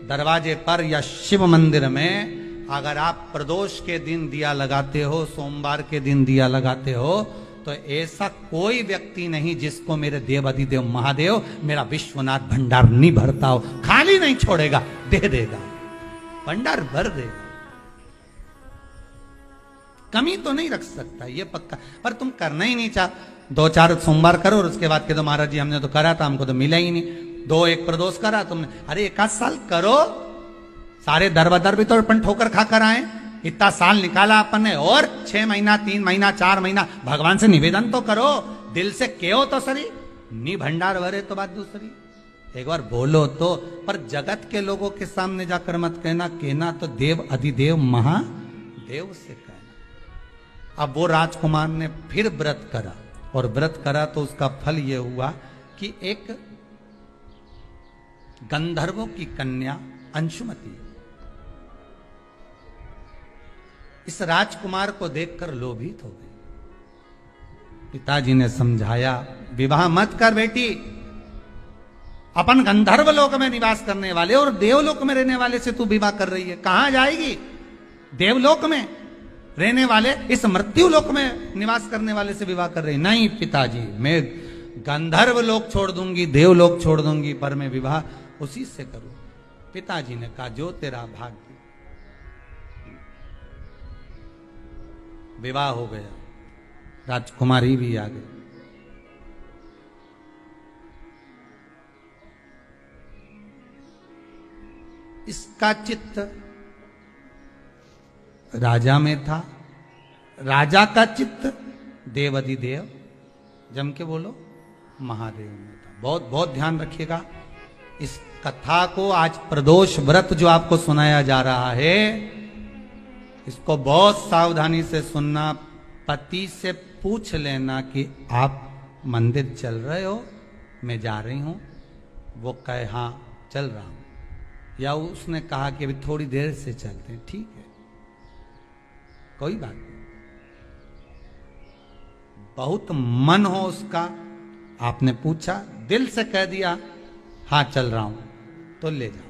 दरवाजे पर या शिव मंदिर में अगर आप प्रदोष के दिन दिया लगाते हो, सोमवार के दिन दिया लगाते हो, तो ऐसा कोई व्यक्ति नहीं जिसको मेरे देव अधिदेव महादेव मेरा विश्वनाथ भंडार नहीं भरता हो, खाली नहीं छोड़ेगा, दे देगा, भंडार भर देगा। कमी तो नहीं रख सकता, ये पक्का। पर तुम करना ही नहीं चाह, 2-4 सोमवार करो और उसके बाद के तो महाराज जी हमने तो करा था, हमको तो मिला ही नहीं। 2-1 प्रदोष करा तुमने, अरे 1 आध साल करो, सारे दर बदर भी तो अपन ठोकर खा कर आए, इतना साल निकाला अपन ने, और 6 महीना 3 महीना 4 महीना भगवान से निवेदन तो करो, दिल से कहो तो सरी, नी भंडार भरे तो बात दूसरी, एक बार बोलो तो। पर जगत के लोगों के सामने जाकर मत कहना, कहना तो देव अधिदेव महादेव से कहना। अब वो राजकुमार ने फिर व्रत करा, और व्रत करा तो उसका फल ये हुआ कि एक गंधर्वों की कन्या अंशुमति इस राजकुमार को देखकर लोभित हो गई। पिताजी ने समझाया, विवाह मत कर बेटी, अपन गंधर्व लोक में निवास करने वाले और देवलोक में रहने वाले से तू विवाह कर रही है, कहां जाएगी? देवलोक में रहने वाले इस मृत्यु लोक में निवास करने वाले से विवाह कर रही। नहीं पिताजी, मैं गंधर्व लोक छोड़ दूंगी, देवलोक छोड़ दूंगी, पर मैं विवाह उसी से करूं। पिताजी ने कहा, जो तेरा भाग्य। विवाह हो गया, राजकुमारी भी आ गई। इसका चित्त राजा में था, राजा का चित्त देवाधिदेव, जम के बोलो, महादेव में था। बहुत बहुत ध्यान रखिएगा इस कथा को। आज प्रदोष व्रत जो आपको सुनाया जा रहा है, इसको बहुत सावधानी से सुनना। पति से पूछ लेना कि आप मंदिर चल रहे हो, मैं जा रही हूं, वो कहे हाँ चल रहा हूं, या उसने कहा कि अभी थोड़ी देर से चलते हैं, ठीक है, कोई बात नहीं। बहुत मन हो उसका, आपने पूछा, दिल से कह दिया हाँ चल रहा हूं, तो ले जाओ।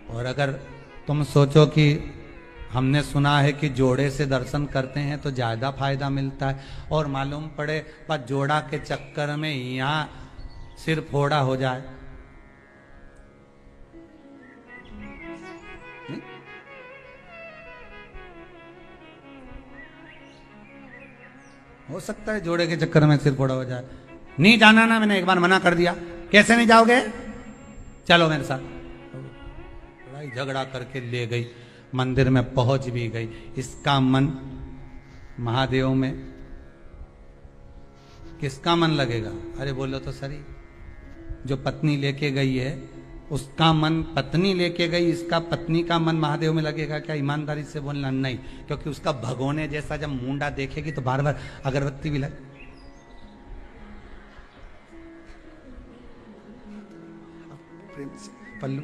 और अगर तुम सोचो कि हमने सुना है कि जोड़े से दर्शन करते हैं तो ज्यादा फायदा मिलता है, और मालूम पड़े बस जोड़ा के चक्कर में यहां सिर फोड़ा हो जाए, हो सकता है जोड़े के चक्कर में सिर फोड़ा हो जाए। नहीं जाना ना, मैंने एक बार मना कर दिया, कैसे नहीं जाओगे, चलो मेरे साथ। लड़ाई झगड़ा करके ले गई, मंदिर में पहुंच भी गई। इसका मन महादेव में, किसका मन लगेगा? अरे बोलो तो सही, जो पत्नी लेके गई है उसका मन, पत्नी लेके गई, इसका पत्नी का मन महादेव में लगेगा क्या? ईमानदारी से बोलना नहीं, क्योंकि उसका भगोने जैसा जब मुंडा देखेगी तो बार बार अगरबत्ती भी लगे। पल्लू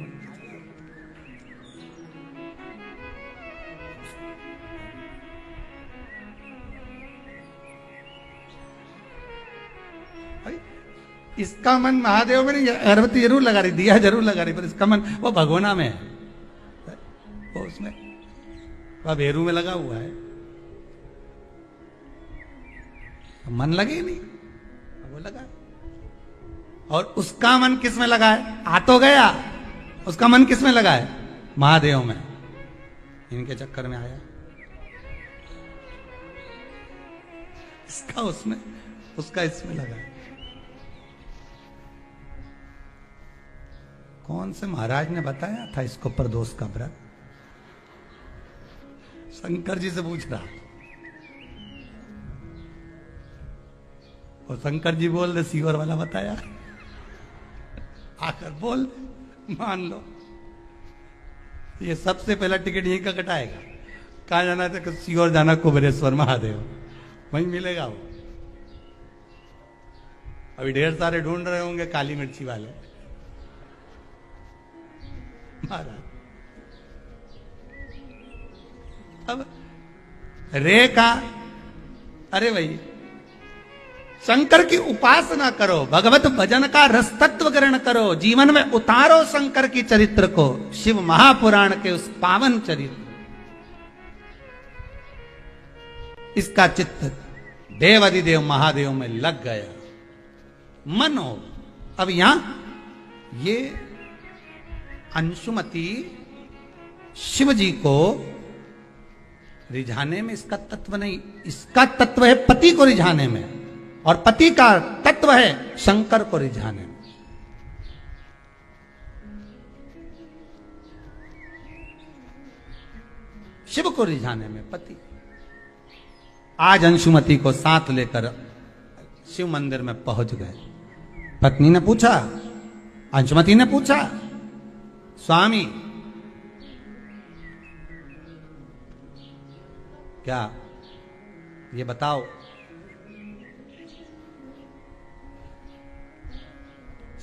इसका मन महादेव में नहीं, अगरबत्ती जरूर लगा रही, दिया जरूर लगा रही, पर इसका मन वो भगोना में है, वो उसमें वह भेरू में लगा हुआ है, मन लगे ही नहीं, वो लगा। और उसका मन किस में लगा है? आ तो गया, उसका मन किस में लगा है? महादेव में। इनके चक्कर में आया, इसका उसमें, उसका इसमें लगा है। कौन से महाराज ने बताया था इसको प्रदोष का व्रत? शंकर जी से पूछ रहा, और शंकर जी बोल रहे सीवर वाला बताया, आकर बोल मान लो। ये सबसे पहला टिकट यहीं का कटाएगा। कहाँ जाना था? सीवर जाना, कुबेरेश्वर महादेव, वहीं मिलेगा वो। अभी ढेर सारे ढूंढ रहे होंगे काली मिर्ची वाले महाराज। अब रे का, अरे भाई शंकर की उपासना करो, भगवत भजन का रस तत्व ग्रहण करो, जीवन में उतारो शंकर की चरित्र को, शिव महापुराण के उस पावन चरित्र। इसका चित्त देवादिदेव महादेव में लग गया, मन हो। अब यहां ये अंशुमति शिव जी को रिझाने में इसका तत्व नहीं, इसका तत्व है पति को रिझाने में, और पति का तत्व है शंकर को रिझाने में। शिव को रिझाने में पति। आज अंशुमति को साथ लेकर शिव मंदिर में पहुंच गए। पत्नी ने पूछा, अंशुमति ने पूछा, स्वामी क्या ये बताओ,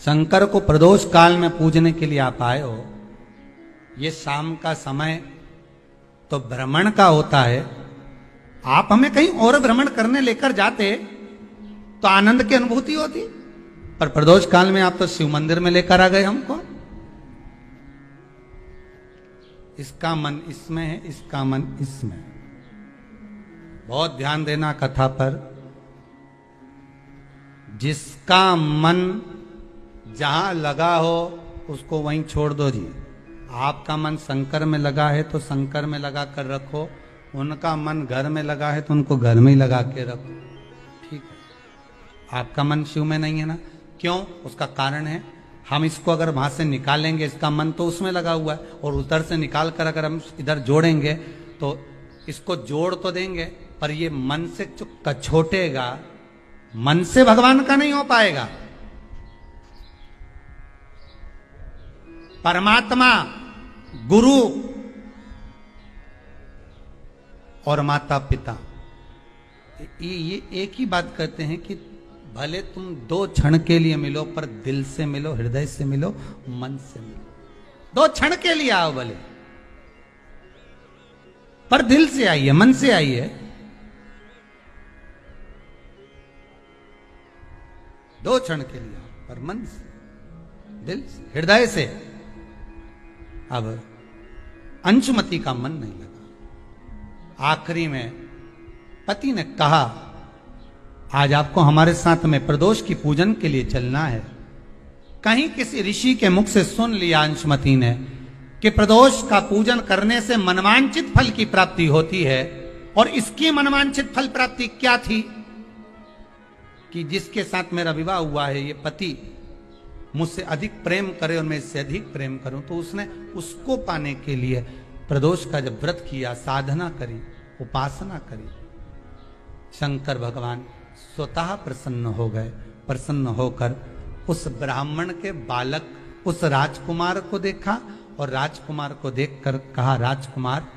शंकर को प्रदोष काल में पूजने के लिए आप आए हो, ये शाम का समय तो भ्रमण का होता है, आप हमें कहीं और भ्रमण करने लेकर जाते तो आनंद की अनुभूति होती, पर प्रदोष काल में आप तो शिव मंदिर में लेकर आ गए हमको। इसका मन इसमें है, इसका मन इसमें है। बहुत ध्यान देना कथा पर। जिसका मन जहां लगा हो उसको वहीं छोड़ दो जी। आपका मन शंकर में लगा है तो शंकर में लगा कर रखो, उनका मन घर में लगा है तो उनको घर में ही लगा के रखो, ठीक है। आपका मन शिव में नहीं है ना, क्यों? उसका कारण है, हम इसको अगर वहां से निकालेंगे, इसका मन तो उसमें लगा हुआ है, और उधर से निकाल कर अगर हम इधर जोड़ेंगे तो इसको जोड़ तो देंगे, पर ये मन से जो कछोटेगा, मन से भगवान का नहीं हो पाएगा। परमात्मा, गुरु और माता पिता ये एक ही बात कहते हैं कि भले तुम 2 क्षण के लिए मिलो, पर दिल से मिलो, हृदय से मिलो, मन से मिलो। 2 क्षण के लिए आओ भले, पर दिल से आइए, मन से आइए। 2 क्षण के लिए आओ, पर मन से, दिल से, हृदय से। अब अंशुमति का मन नहीं लगा। आखिरी में पति ने कहा, आज आपको हमारे साथ में प्रदोष की पूजन के लिए चलना है। कहीं किसी ऋषि के मुख से सुन लिया अंशुमति ने कि प्रदोष का पूजन करने से मनवांछित फल की प्राप्ति होती है, और इसकी मनवांछित फल प्राप्ति क्या थी कि जिसके साथ मेरा विवाह हुआ है, ये पति मुझसे अधिक प्रेम करे और मैं इससे अधिक प्रेम करूं, तो उसने उसको पाने के लिए प्रदोष का जब व्रत किया, साधना करी, उपासना करी, शंकर भगवान स्वतः प्रसन्न हो गए। प्रसन्न होकर उस ब्राह्मण के बालक, उस राजकुमार को देखा, और राजकुमार को देखकर कहा, राजकुमार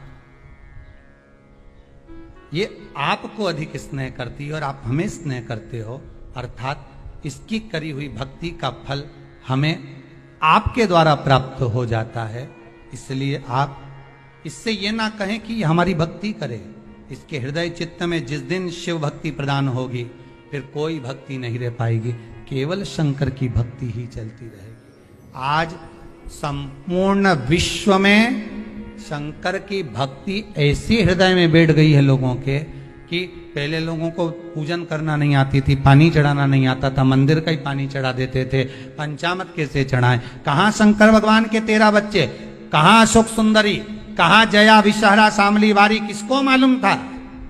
ये आपको अधिक स्नेह करती है और आप हमें स्नेह करते हो, अर्थात इसकी करी हुई भक्ति का फल हमें आपके द्वारा प्राप्त हो जाता है। इसलिए आप इससे ये ना कहें कि हमारी भक्ति करे, इसके हृदय चित्त में जिस दिन शिव भक्ति प्रदान होगी, फिर कोई भक्ति नहीं रह पाएगी, केवल शंकर की भक्ति ही चलती रहेगी। आज संपूर्ण विश्व में शंकर की भक्ति ऐसी हृदय में बैठ गई है लोगों के कि पहले लोगों को पूजन करना नहीं आती थी, पानी चढ़ाना नहीं आता था, मंदिर का ही पानी चढ़ा देते थे, पंचामृत कैसे चढ़ाएं। कहाँ शंकर भगवान के 13 बच्चे, कहाँ अशोक सुंदरी, कहाँ जया विषहरा शामली वारी, किसको मालूम था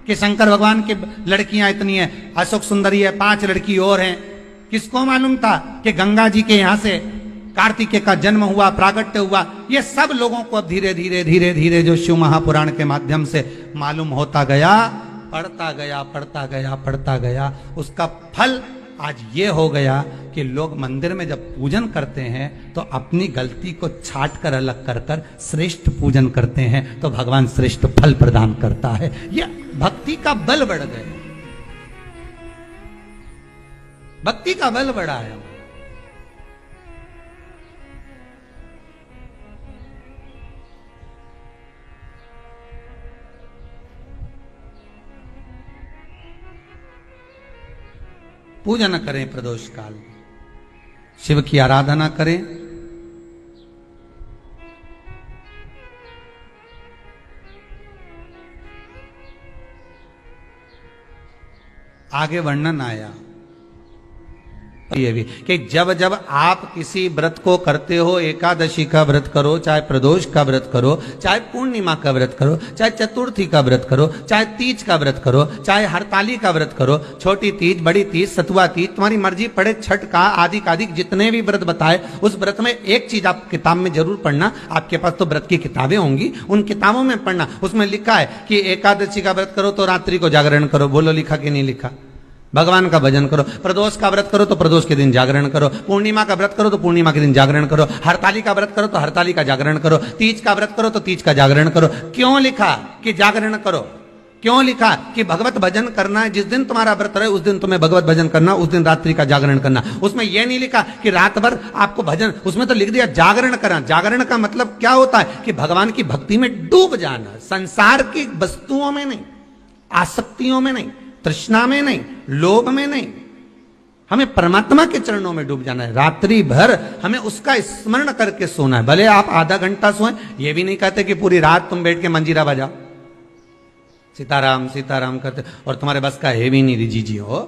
कि शंकर भगवान की लड़कियां इतनी हैं, अशोक सुंदरी है, 5 लड़की और हैं। किसको मालूम था कि गंगा जी के यहाँ से कार्तिकेय का जन्म हुआ, प्रागट्य हुआ। ये सब लोगों को अब धीरे धीरे धीरे धीरे जो शिव महापुराण के माध्यम से मालूम होता गया, पढ़ता गया, पढ़ता गया, पढ़ता गया, उसका फल आज ये हो गया कि लोग मंदिर में जब पूजन करते हैं तो अपनी गलती को छाट कर अलग कर कर श्रेष्ठ पूजन करते हैं, तो भगवान श्रेष्ठ फल प्रदान करता है। यह भक्ति का बल बढ़ गया, भक्ति का बल बढ़ा है। पूजन करें प्रदोष काल, शिव की आराधना करें। आगे वर्णन आया ये भी कि जब जब आप किसी व्रत को करते हो, एकादशी का व्रत करो, चाहे प्रदोष का व्रत करो, चाहे पूर्णिमा का व्रत करो, चाहे चतुर्थी का व्रत करो, चाहे तीज का व्रत करो, चाहे हरताली का व्रत करो, छोटी तीज, बड़ी तीज, सतुआ तीज, तुम्हारी मर्जी पड़े, छठ का, आदि जितने भी व्रत बताए, उस व्रत में एक चीज आप किताब में जरूर पढ़ना। आपके पास तो व्रत की किताबें होंगी, उन किताबों में पढ़ना। उसमें लिखा है कि एकादशी का व्रत करो तो रात्रि को जागरण करो। बोलो लिखा कि नहीं लिखा? भगवान का भजन करो। प्रदोष का व्रत करो तो प्रदोष के दिन जागरण करो। पूर्णिमा का व्रत करो तो पूर्णिमा के दिन जागरण करो। हरताली का व्रत करो तो हरताली का जागरण करो। तीज का व्रत करो तो तीज का जागरण करो। क्यों लिखा कि जागरण करो? क्यों लिखा कि भगवत भजन करना है? जिस दिन तुम्हारा व्रत रहे उस दिन तुम्हें भगवत भजन करना, उस दिन रात्रि का जागरण करना। उसमें यह नहीं लिखा कि रात भर आपको भजन, उसमें तो लिख दिया जागरण करना। जागरण का मतलब क्या होता है कि भगवान की भक्ति में डूब जाना, संसार की वस्तुओं में नहीं, आसक्तियों में नहीं, तृष्णा में नहीं, लोभ में नहीं, हमें परमात्मा के चरणों में डूब जाना है। रात्रि भर हमें उसका स्मरण करके सोना है। भले आप आधा घंटा सोएं, ये भी नहीं कहते कि पूरी रात तुम बैठ के मंजीरा बजाओ, सीताराम सीताराम करते, और तुम्हारे बस का है भी नहीं जी हो,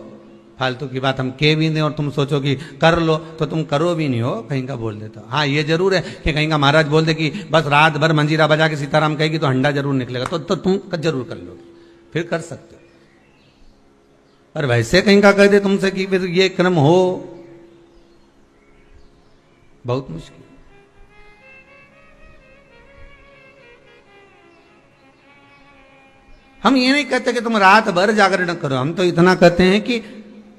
फालतू की बात हम कह भी नहीं और तुम सोचो कि कर लो तो तुम करो भी नहीं हो, कहीं का बोल देते हो। हाँ ये जरूर है कि कहीं का महाराज बोल दे कि बस रात भर मंजीरा बजा के सीताराम कहेगी तो अंडा जरूर निकलेगा, तो तुम जरूर कर लोगे, फिर कर सकते हो। और वैसे कहीं का कह दे तुमसे कि फिर ये क्रम हो, बहुत मुश्किल। हम ये नहीं कहते कि तुम रात भर जागरण करो, हम तो इतना कहते हैं कि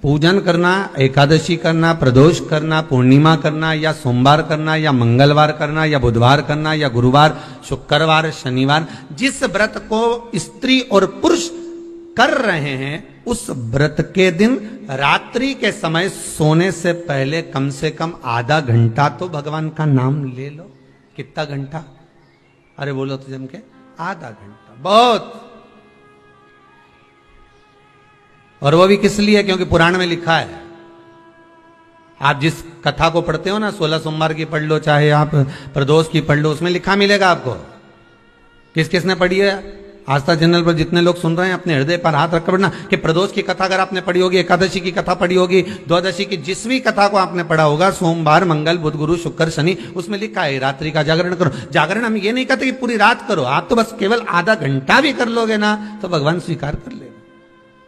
पूजन करना, एकादशी करना, प्रदोष करना, पूर्णिमा करना, या सोमवार करना, या मंगलवार करना, या बुधवार करना, या गुरुवार, शुक्रवार, शनिवार, जिस व्रत को स्त्री और पुरुष कर रहे हैं उस व्रत के दिन रात्रि के समय सोने से पहले कम से कम आधा घंटा तो भगवान का नाम ले लो। कितना घंटा? अरे बोलो तो जम के आधा घंटा, बहुत। और वो भी किस लिए? क्योंकि पुराण में लिखा है। आप जिस कथा को पढ़ते हो ना, 16 सोमवार की पढ़ लो, चाहे आप प्रदोष की पढ़ लो, उसमें लिखा मिलेगा आपको। किस किसने पढ़ी है? आस्था चैनल पर जितने लोग सुन रहे हैं अपने हृदय पर हाथ रखकर पढ़ना कि प्रदोष की कथा अगर आपने पढ़ी होगी, एकादशी की कथा पढ़ी होगी, द्वादशी की जिस भी कथा को आपने पढ़ा होगा, सोमवार, मंगल, बुध, गुरु, शुक्र, शनि, उसमें लिखा है रात्रि का जागरण करो। जागरण हम ये नहीं कहते कि पूरी रात करो, आप तो बस केवल आधा घंटा भी कर लोगे ना तो भगवान स्वीकार कर लेगा।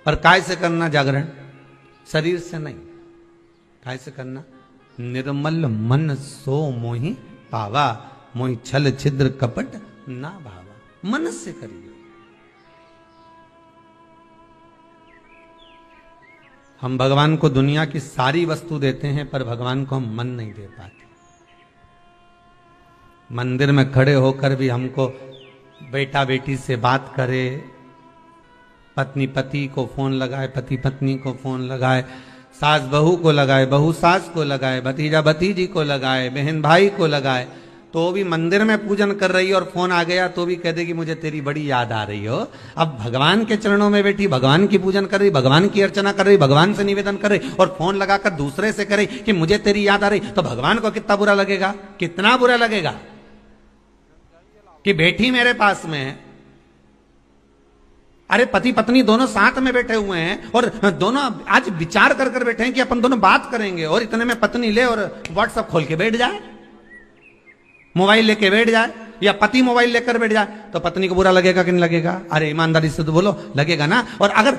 पर काय से करना जागरण? शरीर से नहीं। काय से करना? निर्मल मन सो मोहि पावा, मोहि छल छिद्र कपट ना भावा। मन से करिए। हम भगवान को दुनिया की सारी वस्तु देते हैं पर भगवान को हम मन नहीं दे पाते। मंदिर में खड़े होकर भी हमको बेटा बेटी से बात करे, पत्नी पति को फोन लगाए, पति पत्नी को फोन लगाए, सास बहू को लगाए, बहू सास को लगाए, भतीजा भतीजी को लगाए, बहन भाई को लगाए, तो भी मंदिर में पूजन कर रही है और फोन आ गया तो भी कह देगी मुझे तेरी बड़ी याद आ रही हो। अब भगवान के चरणों में बैठी भगवान की पूजन कर रही, भगवान की अर्चना कर रही, भगवान से निवेदन कर रही, और फोन लगाकर दूसरे से करे कि मुझे तेरी याद आ रही, तो भगवान को कितना बुरा लगेगा? कितना बुरा लगेगा कि बेटी मेरे पास में है। अरे पति पत्नी दोनों साथ में बैठे हुए हैं और दोनों आज विचार कर कर बैठे हैं कि अपन दोनों बात करेंगे, और इतने में पत्नी ले और व्हाट्सएप खोल के बैठ जाए, मोबाइल लेके बैठ जाए, या पति मोबाइल लेकर बैठ जाए, तो पत्नी को बुरा लगेगा कि नहीं लगेगा? अरे ईमानदारी से तो बोलो, लगेगा ना। और अगर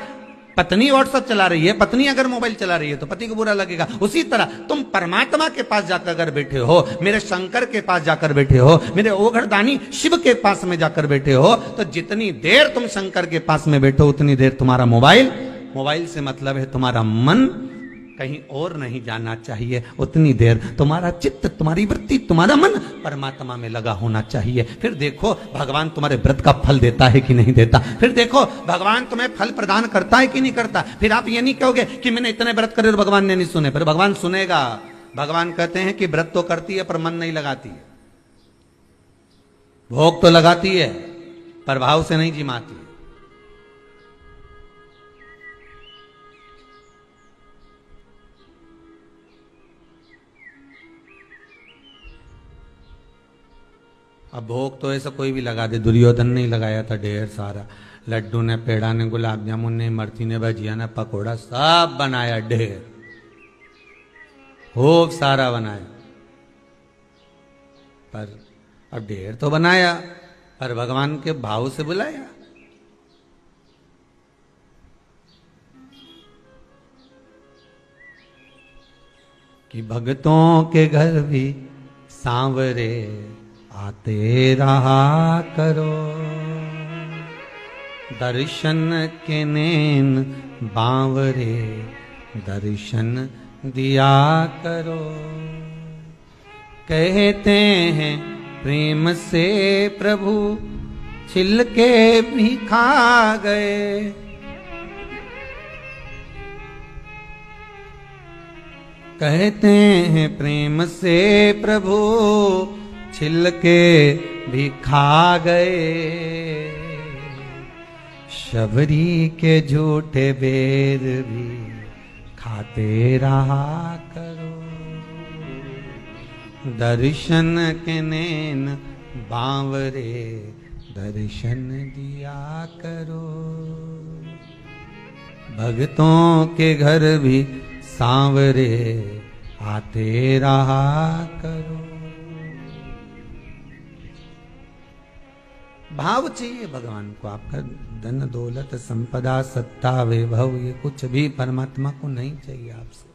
पत्नी व्हाट्सएप चला रही है, पत्नी अगर मोबाइल चला रही है तो पति को बुरा लगेगा। उसी तरह तुम परमात्मा के पास जाकर अगर बैठे हो, मेरे शंकर के पास जाकर बैठे हो, मेरे ओघड़दानी शिव के पास में जाकर बैठे हो, तो जितनी देर तुम शंकर के पास में बैठो उतनी देर तुम्हारा मोबाइल से मतलब है तुम्हारा मन कहीं और नहीं जाना चाहिए, उतनी देर तुम्हारा चित्त, तुम्हारी वृत्ति, तुम्हारा मन परमात्मा में लगा होना चाहिए। फिर देखो भगवान तुम्हारे व्रत का फल देता है कि नहीं देता, फिर देखो भगवान तुम्हें फल प्रदान करता है कि नहीं करता। फिर आप ये नहीं कहोगे कि मैंने इतने व्रत करे और भगवान ने नहीं सुने, फिर भगवान सुनेगा। भगवान कहते हैं कि व्रत तो करती है पर मन नहीं लगाती है, भोग तो लगाती है पर भाव से नहीं जिमाती है। अब भोग तो ऐसा कोई भी लगा दे, दुर्योधन ने ही लगाया था ढेर सारा, लड्डू ने, पेड़ा ने, गुलाब जामुन ने, इमरती ने, भजिया ने, पकोड़ा, सब बनाया ढेर, खूब सारा बनाया। पर अब ढेर तो बनाया, पर भगवान के भाव से बुलाया। कि भक्तों के घर भी सांवरे आते रहा करो, दर्शन के नैन बांवरे दर्शन दिया करो। कहते हैं प्रेम से प्रभु छिलके भी खा गए, कहते हैं प्रेम से प्रभु छिलके भी खा गए, शबरी के झूठे बेर भी खाते रहा करो, दर्शन के नैन बांवरे दर्शन दिया करो। भक्तों के घर भी सांवरे आते रहा करो। भाव चाहिए भगवान को। आपका धन दौलत संपदा सत्ता वैभव ये कुछ भी परमात्मा को नहीं चाहिए, आपसे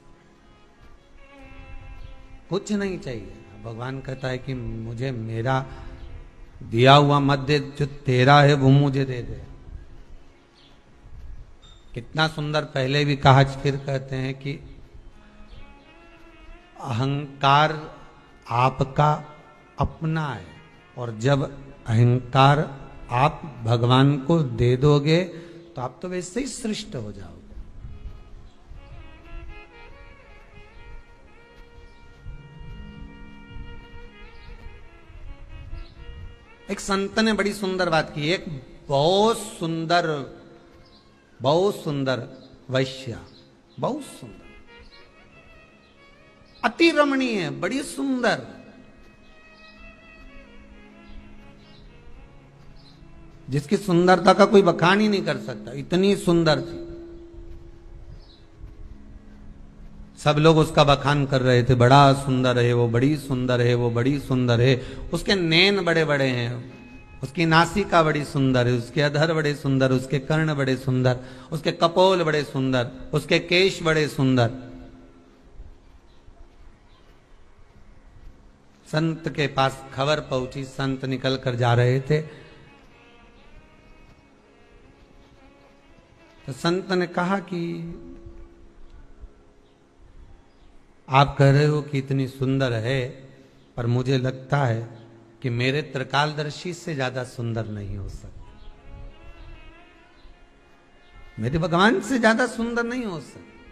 कुछ नहीं चाहिए। भगवान कहता है कि मुझे मेरा दिया हुआ मत दे, जो तेरा है वो मुझे दे दे। कितना सुंदर पहले भी कहा, फिर कहते हैं कि अहंकार आपका अपना है, और जब अहंकार आप भगवान को दे दोगे तो आप तो वैसे ही सृष्ट हो जाओगे। एक संत ने बड़ी सुंदर बात की। एक बहुत सुंदर वैश्या, बहुत सुंदर, अति रमणीय, बड़ी सुंदर, जिसकी सुंदरता का कोई बखान ही नहीं कर सकता, इतनी सुंदर थी। सब लोग उसका बखान कर रहे थे, बड़ा सुंदर है वो, बड़ी सुंदर है वो, बड़ी सुंदर है। उसके नैन बड़े बड़े हैं, उसकी नासिका बड़ी सुंदर है, उसके अधर बड़े सुंदर, उसके कर्ण बड़े सुंदर, उसके कपोल बड़े सुंदर, उसके केश बड़े सुंदर। संत के पास खबर पहुंची, संत निकल कर जा रहे थे, तो संत ने कहा कि आप कह रहे हो कि इतनी सुंदर है, पर मुझे लगता है कि मेरे त्रिकालदर्शी से ज्यादा सुंदर नहीं हो सकता, मेरे भगवान से ज्यादा सुंदर नहीं हो सकता।